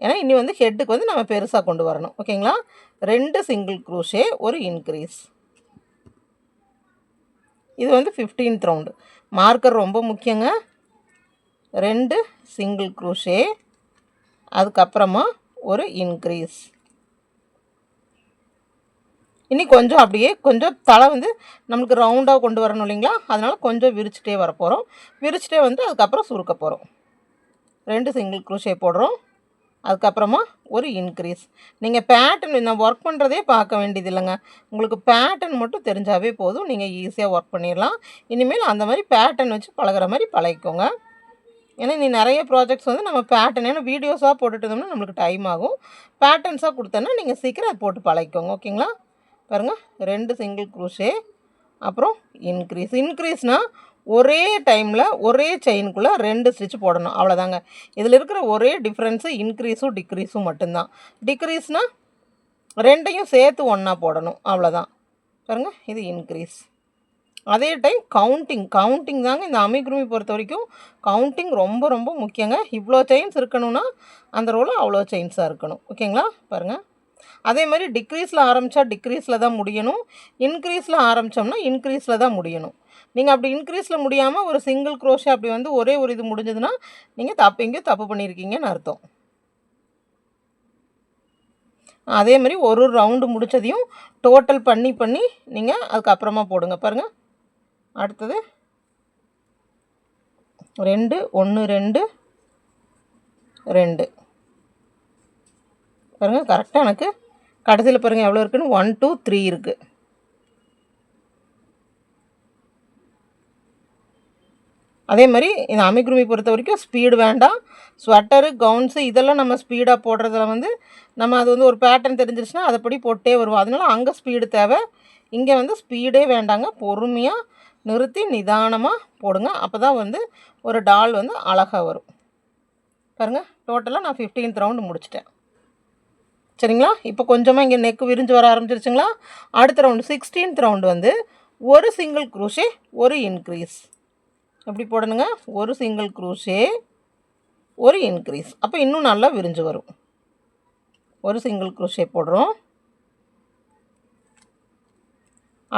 ஏன்னா இனி வந்து ஹெட்டுக்கு வந்து நம்ம பெருசாக கொண்டு வரணும். ஓகேங்களா? 2 சிங்கிள் க்ரோஷே ஒரு இன்க்ரீஸ். இது வந்து 15th ரவுண்டு. மார்க்கர் ரொம்ப முக்கியங்க. 2 சிங்கிள் க்ரோஷே அதுக்கப்புறமா ஒரு இன்க்ரீஸ். இனி கொஞ்சம் அப்படியே கொஞ்சம் தலை வந்து நம்மளுக்கு ரவுண்டாக கொண்டு வரணும் இல்லைங்களா? அதனால் கொஞ்சம் விரிச்சிட்டே வர போகிறோம். விரிச்சிட்டே வந்து அதுக்கப்புறம் சுருக்க போகிறோம். 2 சிங்கிள் க்ரோஷே போடுறோம். அதுக்கப்புறமா ஒரு இன்க்ரீஸ். நீங்கள் பேட்டர்ன் நான் ஒர்க் பண்ணுறதே பார்க்க வேண்டியது இல்லைங்க. உங்களுக்கு பேட்டர்ன் மட்டும் தெரிஞ்சாவே போதும். நீங்கள் ஈஸியாக ஒர்க் பண்ணிடலாம். இனிமேல் அந்த மாதிரி பேட்டர்ன் வச்சு பழகிற மாதிரி பழகிக்கோங்க. ஏன்னா நீ நிறைய ப்ராஜெக்ட்ஸ் வந்து நம்ம பேட்டர்ன் ஏன்னா வீடியோஸாக போட்டுட்டு இருந்தோம்னா நம்மளுக்கு டைம் ஆகும். பேட்டர்ன்ஸாக கொடுத்தோன்னா நீங்கள் சீக்கிரம் அதை போட்டு பழகிக்கோங்க. ஓகேங்களா? பாருங்கள், 2 சிங்கிள் க்ரோஷே அப்புறம் இன்க்ரீஸ். இன்க்ரீஸ்னால் ஒரே டைமில் ஒரே செயினுக்குள்ளே 2 ஸ்டிச் போடணும். அவ்வளோதாங்க. இதில் இருக்கிற ஒரே டிஃப்ரென்ஸு இன்க்ரீஸும் டிக்ரீஸும் மட்டும்தான். டிக்ரீஸ்னால் 2ஐயும் சேர்த்து ஒன்றா போடணும். அவ்வளோதான். பாருங்கள், இது இன்க்ரீஸ். அதே டைம் கவுண்டிங் தாங்க இந்த அமிகுருமி பொறுத்த வரைக்கும் கவுண்டிங் ரொம்ப ரொம்ப முக்கியங்க. இவ்வளோ செயின்ஸ் இருக்கணும்னா அந்த ரோவில் அவ்வளோ செயின்ஸாக இருக்கணும். ஓகேங்களா? பாருங்கள். அதே மாதிரி டிக்ரீஸில் ஆரம்பித்தா டிக்ரீஸில் தான் முடியணும். இன்க்ரீஸில் ஆரம்பித்தோம்னா இன்க்ரீஸில் தான் முடியணும். நீங்கள் அப்படி இன்க்ரீஸில் முடியாமல் ஒரு சிங்கிள் க்ரோஷே அப்படி வந்து ஒரே ஒரு இது முடிஞ்சதுன்னா நீங்கள் எங்கேயோ தப்பு பண்ணியிருக்கீங்கன்னு அர்த்தம். அதே மாதிரி ஒரு ரவுண்டு முடித்ததையும் டோட்டல் பண்ணி நீங்கள் அதுக்கப்புறமா போடுங்க. பாருங்கள், அடுத்தது 2 1 2 2 பாருங்கள். கரெக்டாக எனக்கு கடைசியில் பாருங்கள் எவ்வளோ இருக்குதுன்னு 1 2 3 இருக்குது. அதே மாதிரி இந்த அமிகுருமி பொறுத்த வரைக்கும் ஸ்பீடு வேண்டாம். ஸ்வெட்டரு கவுன்ஸு இதெல்லாம் நம்ம ஸ்பீடாக போடுறதுல வந்து நம்ம அது வந்து ஒரு பேட்டர்ன் தெரிஞ்சிருச்சுன்னா அதைப்படி போட்டே வருவோம். அதனால அங்கே ஸ்பீடு தேவை. இங்கே வந்து ஸ்பீடே வேண்டாங்க. பொறுமையாக நிறுத்தி நிதானமாக போடுங்க. அப்போ தான் வந்து ஒரு டால் வந்து அழகாக வரும். பாருங்கள், டோட்டலாக நான் 15th ரவுண்டு முடிச்சிட்டேன். சரிங்களா? இப்போ கொஞ்சமாக இங்கே நெக்கு விரிஞ்சு வர ஆரம்பிச்சிருச்சுங்களா? அடுத்த ரவுண்டு 16th ரவுண்டு வந்து ஒரு சிங்கிள் க்ரோஷே ஒரு இன்க்ரீஸ். எப்படி போடணுங்க? ஒரு சிங்கிள் க்ரோஷே ஒரு இன்க்ரீஸ். அப்போ இன்னும் நல்லா விரிஞ்சு வரும். ஒரு சிங்கிள் க்ரோஷே போடுறோம்.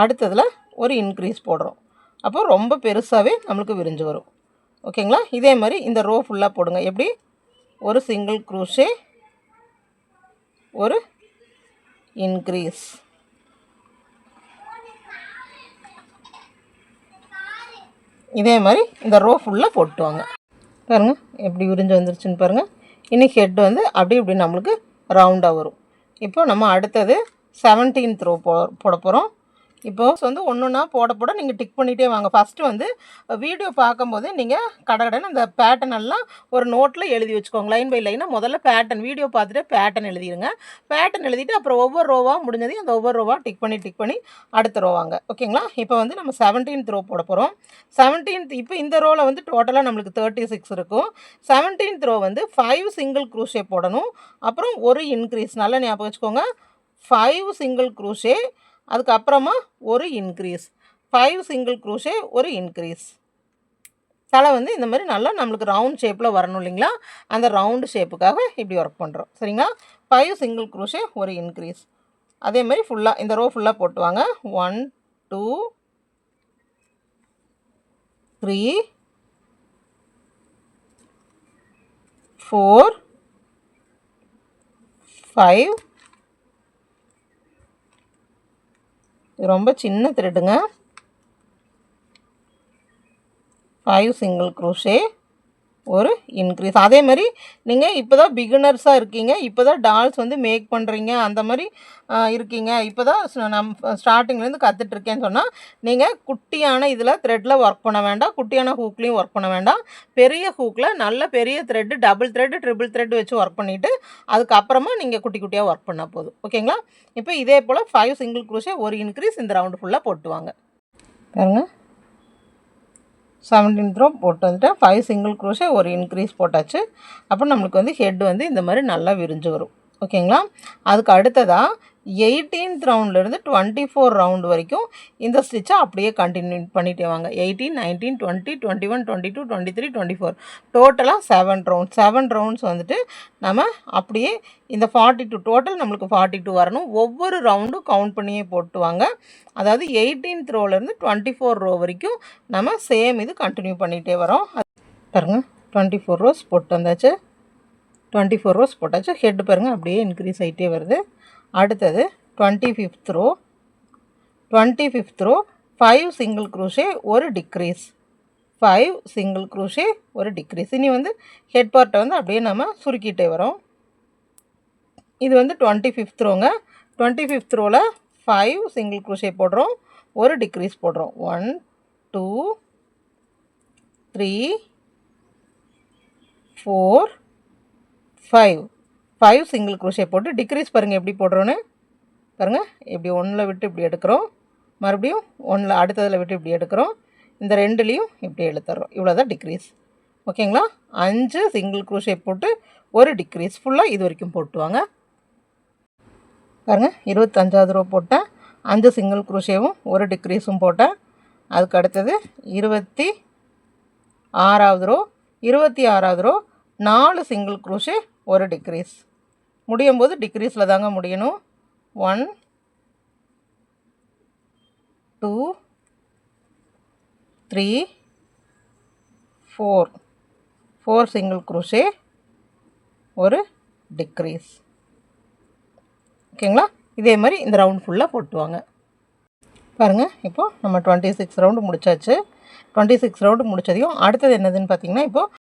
அடுத்ததில் ஒரு இன்க்ரீஸ் போடுறோம். அப்போ ரொம்ப பெருசாகவே நம்மளுக்கு விரிஞ்சு வரும். ஓகேங்களா? இதே மாதிரி இந்த ரோ ஃபுல்லாக போடுங்க. எப்படி? ஒரு சிங்கிள் க்ரோஷே ஒரு இன்க்ரீஸ். இதே மாதிரி இந்த ரோ ஃபுல்லாக போட்டுவாங்க. பாருங்கள் எப்படி விரிஞ்சு வந்துருச்சுன்னு பாருங்கள். இனி ஹெட் வந்து இப்படி நம்மளுக்கு ரவுண்டாக வரும். இப்போ நம்ம அடுத்தது 17th ரோ போட போகிறோம். இப்போது வந்து ஒன்றுன்னா போட நீங்கள் டிக் பண்ணிகிட்டே வாங்க. ஃபஸ்ட்டு வந்து வீடியோ பார்க்கும்போது நீங்கள் கடகடன்னு அந்த பேட்டர்ன் எல்லாம் ஒரு நோட்டில் எழுதி வச்சுக்கோங்க. லைன் பை லைனாக முதல்ல பேட்டர்ன் வீடியோ பார்த்துட்டு பேட்டர்ன் எழுதிடுங்க. பேட்டர்ன் எழுதிட்டு அப்புறம் ஒவ்வொரு ரோவாக முடிஞ்சதையும் அந்த ஒவ்வொரு ரோவாக டிக் பண்ணி அடுத்த ரோவாங்க. ஓகேங்களா? இப்போ வந்து நம்ம 17th ரோ போட போகிறோம். 17th இப்போ இந்த ரோவில் வந்து டோட்டலாக நம்மளுக்கு 36 இருக்கும். 17th ரோ வந்து 5 சிங்கிள் க்ரோஷே போடணும். அப்புறம் ஒரு இன்க்ரீஸ். நல்லா ஞாபகம் வச்சுக்கோங்க. 5 சிங்கிள் க்ரோஷே அதுக்கப்புறமா ஒரு இன்க்ரீஸ். 5 சிங்கிள் க்ரோஷே ஒரு இன்க்ரீஸ். தலை வந்து இந்த மாதிரி நல்லா நம்மளுக்கு ரவுண்ட் ஷேப்பில் வரணும் இல்லைங்களா? அந்த ரவுண்டு ஷேப்புக்காக இப்படி ஒர்க் பண்ணுறோம். சரிங்களா? 5 சிங்கிள் க்ரோஷே ஒரு இன்க்ரீஸ். அதே மாதிரி ஃபுல்லாக இந்த ரோ ஃபுல்லாக போட்டுவாங்க. 1 2 3 4 5 இது ரொம்ப சின்ன த்ரெட்டுங்க 5 சிங்கிள் க்ரோஷே ஒரு இன்க்ரீஸ். அதே மாதிரி நீங்கள் இப்போ தான் பிகினர்ஸாக இருக்கீங்க, இப்போ தான் டால்ஸ் வந்து மேக் பண்ணுறீங்க, அந்த மாதிரி இருக்கீங்க, இப்போ தான் ஸ்டார்டிங்லேருந்து கற்றுட்ருக்கேன்னு சொன்னால் நீங்கள் குட்டியான இதில் த்ரெட்டில் ஒர்க் பண்ண வேண்டாம், குட்டியான ஹூக்லேயும் ஒர்க் பண்ண வேண்டாம். பெரிய ஹூக்கில் நல்ல பெரிய thread, double thread, triple thread வச்சு ஒர்க் பண்ணிவிட்டு அதுக்கப்புறமா நீங்கள் குட்டி குட்டியாக ஒர்க் பண்ணால் போதும். ஓகேங்களா? இப்போ இதே போல் 5 சிங்கிள் க்ரோஷே ஒரு இன்க்ரீஸ் இந்த ரவுண்டு ஃபுல்லாக போட்டுவாங்க. பாருங்கள் 17th ரோ போட்டு வந்துட்டு 5 சிங்கிள் க்ரோஷே ஒரு இன்க்ரீஸ் போட்டாச்சு. அப்போ நம்மளுக்கு வந்து ஹெட் வந்து இந்த மாதிரி நல்லா விரிஞ்சு வரும். ஓகேங்களா? அதுக்கு அடுத்ததாக 18th ரவுண்ட்லேருந்து 24 ரவுண்டு வரைக்கும் இந்த ஸ்டிச்சை அப்படியே கண்டினியூ பண்ணிட்டே வாங்க. 18, 19, 20, 21, 22, 23, 24 டோட்டலாக 7 ரவுண்ட்ஸ் வந்துட்டு நம்ம அப்படியே இந்த 42 டோட்டல் நம்மளுக்கு 42 வரணும். ஒவ்வொரு ரவுண்டும் கவுண்ட் பண்ணியே போட்டுவாங்க. அதாவது 18th ரோலேருந்து 24 ரோ வரைக்கும் நம்ம சேம் இது கண்டினியூ பண்ணிகிட்டே வரோம். பாருங்கள் 24 ரோஸ் போட்டு வந்தாச்சு. 24 ரோஸ் போட்டாச்சு. ஹெட் பாருங்கள் அப்படியே இன்க்ரீஸ் ஆகிட்டே வருது. அடுத்தது 25th ரோ 5 சிங்கிள் க்ரோஷே ஒரு டிக்ரீஸ் 5 சிங்கிள் க்ரோஷே ஒரு டிக்ரீஸ். இனி வந்து ஹெட் பார்ட்டை வந்து அப்படியே நம்ம சுருக்கிட்டே வரோம். இது வந்து 25th ரோங்க. 25th ரோவில் 5 சிங்கிள் க்ரோஷே போடுறோம், ஒரு டிக்ரீஸ் போடுறோம். 1 2 3 4 5 சிங்கிள் க்ரோஷே போட்டு டிக்ரீஸ் பாருங்கள் எப்படி போடுறோன்னு. பாருங்கள் இப்படி ஒன்றில் விட்டு இப்படி எடுக்கிறோம், மறுபடியும் ஒன்றில் அடுத்ததில் விட்டு இப்படி எடுக்கிறோம், இந்த ரெண்டுலேயும் இப்படி எடுத்துடுறோம். இவ்வளோ தான் டிக்ரீஸ். ஓகேங்களா? 5 சிங்கிள் க்ரோஷே போட்டு ஒரு டிக்ரீஸ் ஃபுல்லாக இது வரைக்கும் போட்டுவாங்க. பாருங்கள் 25வது ரோ போட்டேன், 5 சிங்கிள் க்ரோஷேவும் ஒரு டிக்ரீஸும் போட்டேன். அதுக்கு அடுத்தது 26வது ரோ 26வது ரோ 4 சிங்கிள் க்ரோஷே ஒரு டிக்ரீஸ். முடியும் போது டிக்ரீஸில் தாங்க முடியணும். 1 2 3 4 சிங்கிள் க்ரோஷே ஒரு டிக்ரீஸ். ஓகேங்களா? இதே மாதிரி இந்த ரவுண்ட் ஃபுல்லாக போட்டுவாங்க. பாருங்கள் இப்போது நம்ம 26 ரவுண்டு முடிச்சாச்சு. 26 ரவுண்டு முடித்ததையும் அடுத்தது என்னதுன்னு பார்த்தீங்கன்னா இப்போது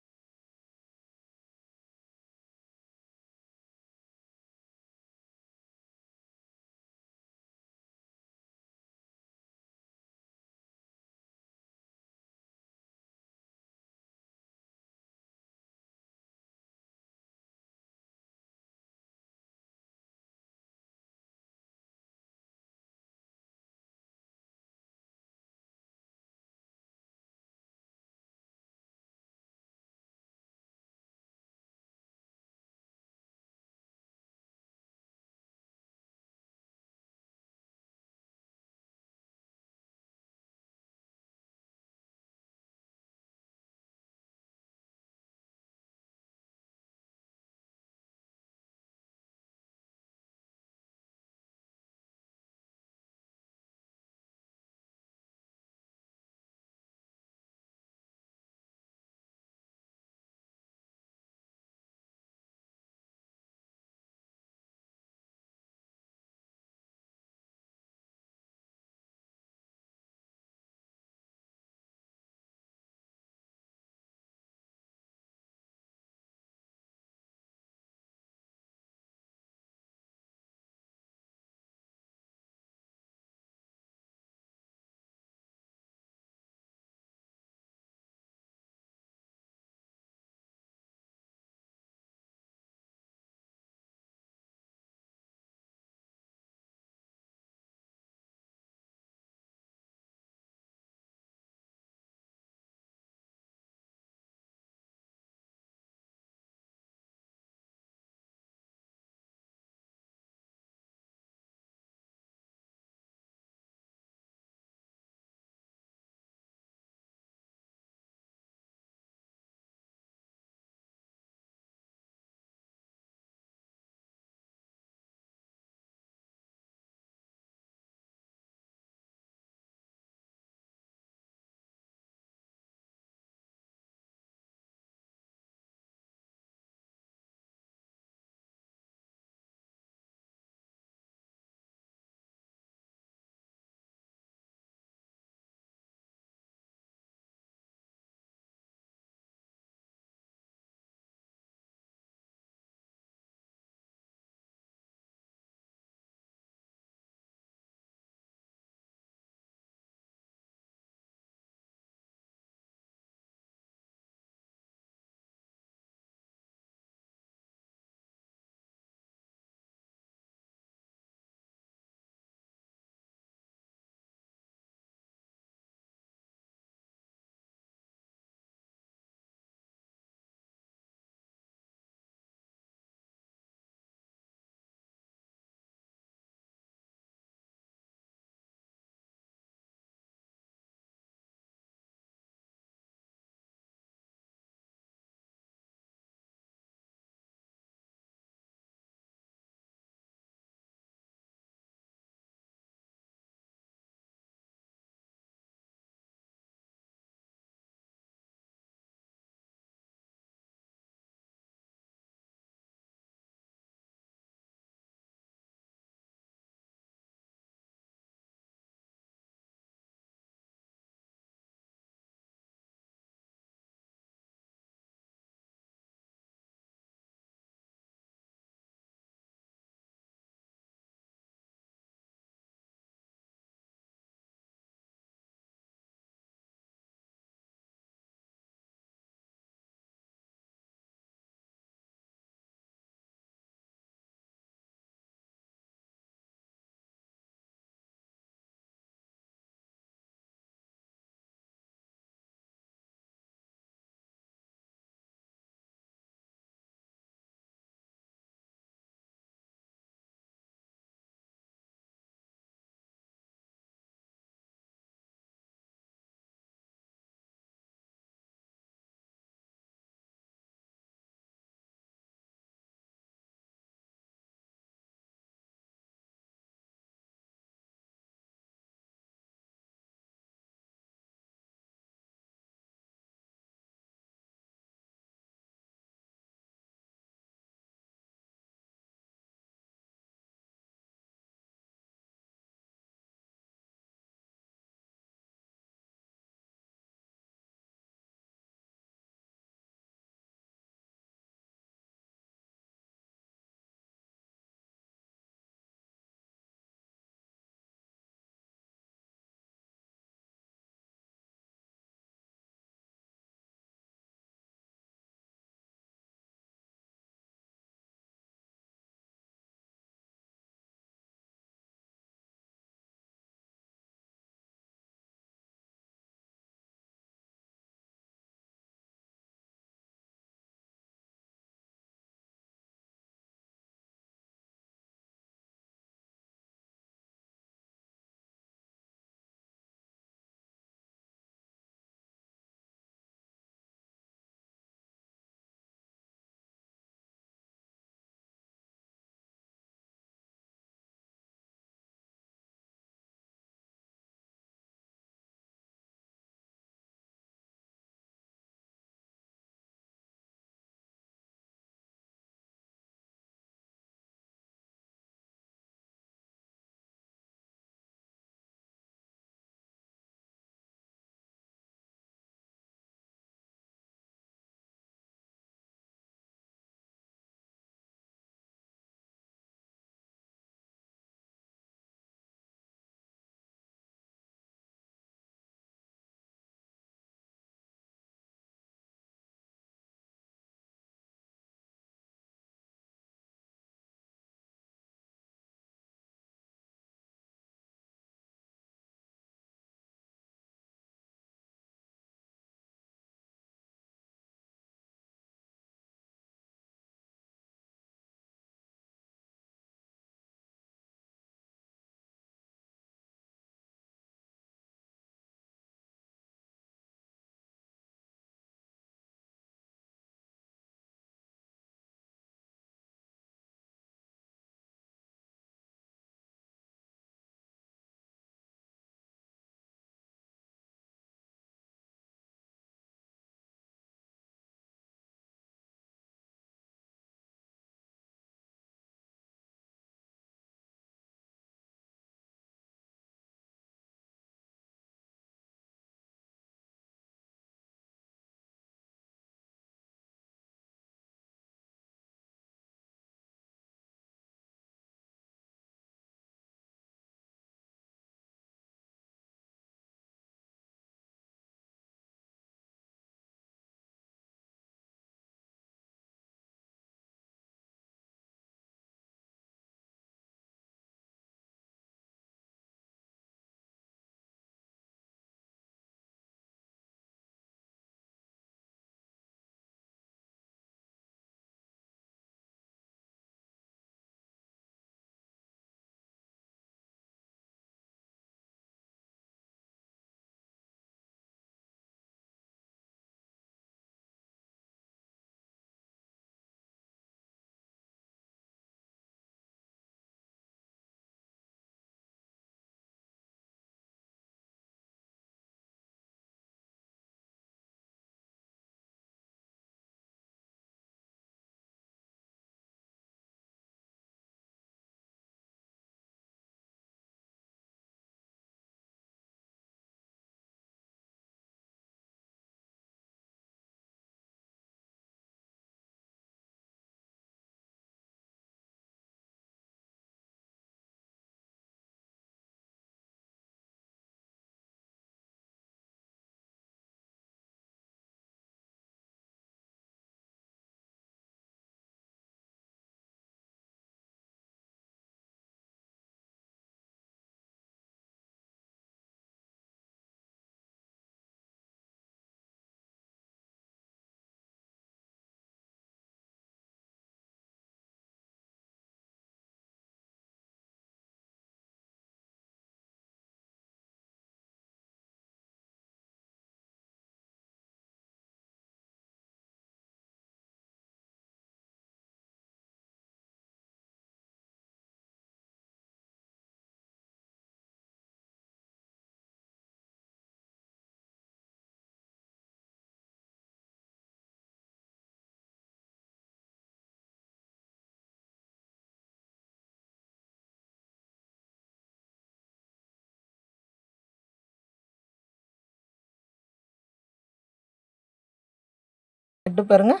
த்ரெட்டு பாருங்கள்.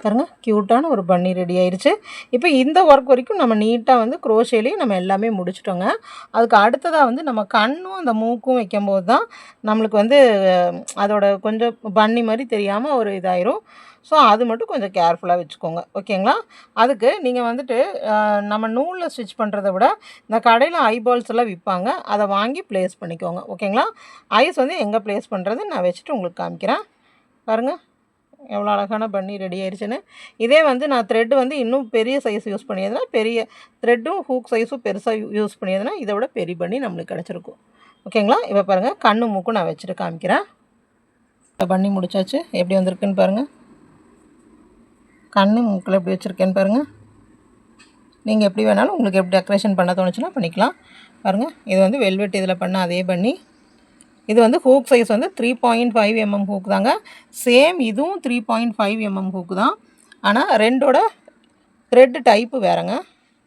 பாருங்கள், க்யூட்டான ஒரு பன்னி ரெடி ஆயிடுச்சு. இப்போ இந்த ஒர்க் வரைக்கும் நம்ம நீட்டாக வந்து குரோஷேலேயே நம்ம எல்லாமே முடிச்சிட்டோங்க. அதுக்கு அடுத்ததாக வந்து நம்ம கண்ணும் அந்த மூக்கும் வைக்கும்போது தான் நம்மளுக்கு வந்து அதோட கொஞ்சம் பன்னி மாதிரி தெரியாமல் ஒரு இதாயிரும். ஸோ அது மட்டும் கொஞ்சம் கேர்ஃபுல்லாக வச்சுக்கோங்க. ஓகேங்களா? அதுக்கு நீங்கள் வந்துட்டு நம்ம நூலில் ஸ்டிச் பண்ணுறத விட இந்த கடையில் ஐபால்ஸ் எல்லாம் விற்பாங்க. அதை வாங்கி ப்ளேஸ் பண்ணிக்கோங்க. ஓகேங்களா? ஐஸ் வந்து எங்கே ப்ளேஸ் பண்ணுறது நான் வச்சுட்டு உங்களுக்கு காமிக்கிறேன். பாருங்கள் எவ்வளோ அழகான பன்னி ரெடி ஆயிடுச்சுன்னு. இதே வந்து நான் த்ரெட் வந்து இன்னும் பெரிய சைஸ் யூஸ் பண்ணியதுனா, பெரிய த்ரெட்டும் ஹூக் சைஸும் பெருசாக யூஸ் பண்ணியதுனா இதை விட பெரிய பன்னி நம்மளுக்கு கிடச்சிருக்கும். ஓகேங்களா? இப்போ பாருங்கள் கண்ணு மூக்கும் நான் வச்சுட்டு காமிக்கிறேன். பன்னி முடிச்சாச்சு. எப்படி வந்திருக்குன்னு பாருங்கள். கண்ணு மூக்கில் எப்படி வச்சுருக்கேன்னு பாருங்கள். நீங்கள் எப்படி வேணாலும் உங்களுக்கு எப்படி டெக்கரேஷன் பண்ண தோணுச்சுன்னா பண்ணிக்கலாம். பாருங்கள், இது வந்து வெல்வெட் இதில் பண்ண அதே பன்னி. இது வந்து ஹூக் சைஸ் வந்து 3.5 mm ஹூக் தாங்க. சேம் இதுவும் 3.5 mm ஹூக்கு தான். ஆனால் ரெண்டோட த்ரெட் டைப்பு வேறுங்க.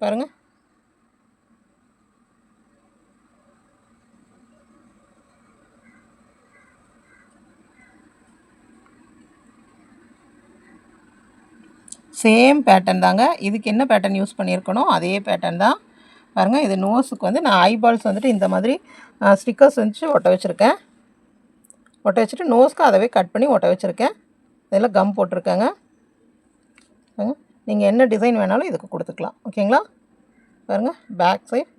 பாருங்கள், சேம் பேட்டர்ன் தாங்க. இதுக்கு என்ன பேட்டர்ன் யூஸ் பண்ணியிருக்கணும் அதே பேட்டர்ன் தான். பாருங்கள், இது நோஸுக்கு வந்து நான் ஐபால்ஸ் வந்துட்டு இந்த மாதிரி ஸ்டிக்கர்ஸ் வச்சு ஒட்ட வச்சுருக்கேன். ஒட்ட வச்சுட்டு நோஸ்க்கு அதவே கட் பண்ணி ஒட்ட வச்சுருக்கேன். இதில் கம் போட்டிருக்கேங்க. நீங்கள் என்ன டிசைன் வேணாலும் இதுக்கு கொடுத்துக்கலாம். ஓகேங்களா? பாருங்கள், பேக் சைட்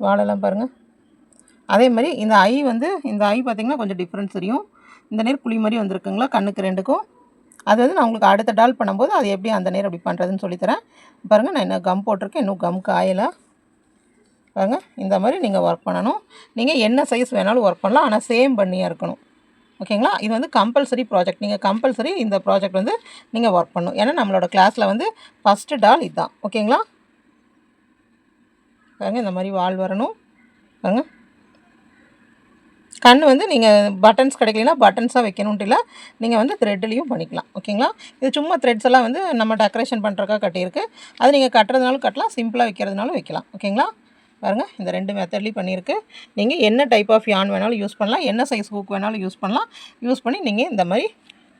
வாழெல்லாம் பாருங்கள். அதே மாதிரி இந்த ஐ வந்து இந்த ஐ பார்த்திங்கன்னா கொஞ்சம் டிஃப்ரென்ஸ் தெரியும். இந்த நேர் குழி மாதிரி வந்திருக்குங்களா கண்ணுக்கு ரெண்டுக்கும். அது வந்து நான் உங்களுக்கு அடுத்த டால் பண்ணும்போது அது எப்படி அந்த நேரம் அப்படி பண்ணுறதுன்னு சொல்லித்தரேன். பாருங்கள், நான் என்ன கம் போட்டிருக்கேன், இன்னும் கம் காயலை. பாருங்கள், இந்த மாதிரி நீங்கள் ஒர்க் பண்ணணும். நீங்கள் என்ன சைஸ் வேணாலும் ஒர்க் பண்ணலாம், ஆனால் சேம் பண்ணியாக இருக்கணும். ஓகேங்களா? இது வந்து கம்பல்சரி ப்ராஜெக்ட். நீங்கள் கம்பல்சரி இந்த ப்ராஜெக்ட் வந்து நீங்கள் ஒர்க் பண்ணணும். ஏன்னா நம்மளோட கிளாஸில் வந்து ஃபஸ்ட்டு டால் இதுதான். ஓகேங்களா? பாருங்கள், இந்த மாதிரி வால் வரணும். பாருங்கள், கண் வந்து நீங்கள் பட்டன்ஸ் கிடைக்கலனா பட்டன்ஸாக வைக்கணுன்ட்டு இல்லை, நீங்கள் வந்து த்ரெட்லேயும் பண்ணிக்கலாம். ஓகேங்களா? இது சும்மா த்ரெட்ஸ் எல்லாம் வந்து நம்ம டெக்கரேஷன் பண்ணுறக்காக கட்டியிருக்கு. அது நீங்கள் கட்டுறதுனாலும் கட்டலாம், சிம்பிளாக வைக்கிறதுனாலும் வைக்கலாம். ஓகேங்களா? பாருங்கள், இந்த 2 மெத்தட்லேயும் பண்ணியிருக்கு. நீங்கள் என்ன டைப் ஆஃப் யான் வேணாலும் யூஸ் பண்ணலாம், என்ன சைஸ் ஹூக் வேணாலும் யூஸ் பண்ணலாம். யூஸ் பண்ணி நீங்கள் இந்த மாதிரி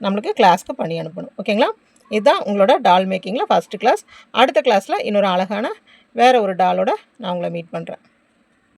நம்மளுக்கு கிளாஸ்க்கு பண்ணி அனுப்பணும். ஓகேங்களா? இதுதான் உங்களோட டால் மேக்கிங்கில் ஃபஸ்ட்டு கிளாஸ். அடுத்த கிளாஸில் இன்னொரு அழகான வேறு ஒரு டாலோட நான் உங்களை மீட் பண்ணுறேன்.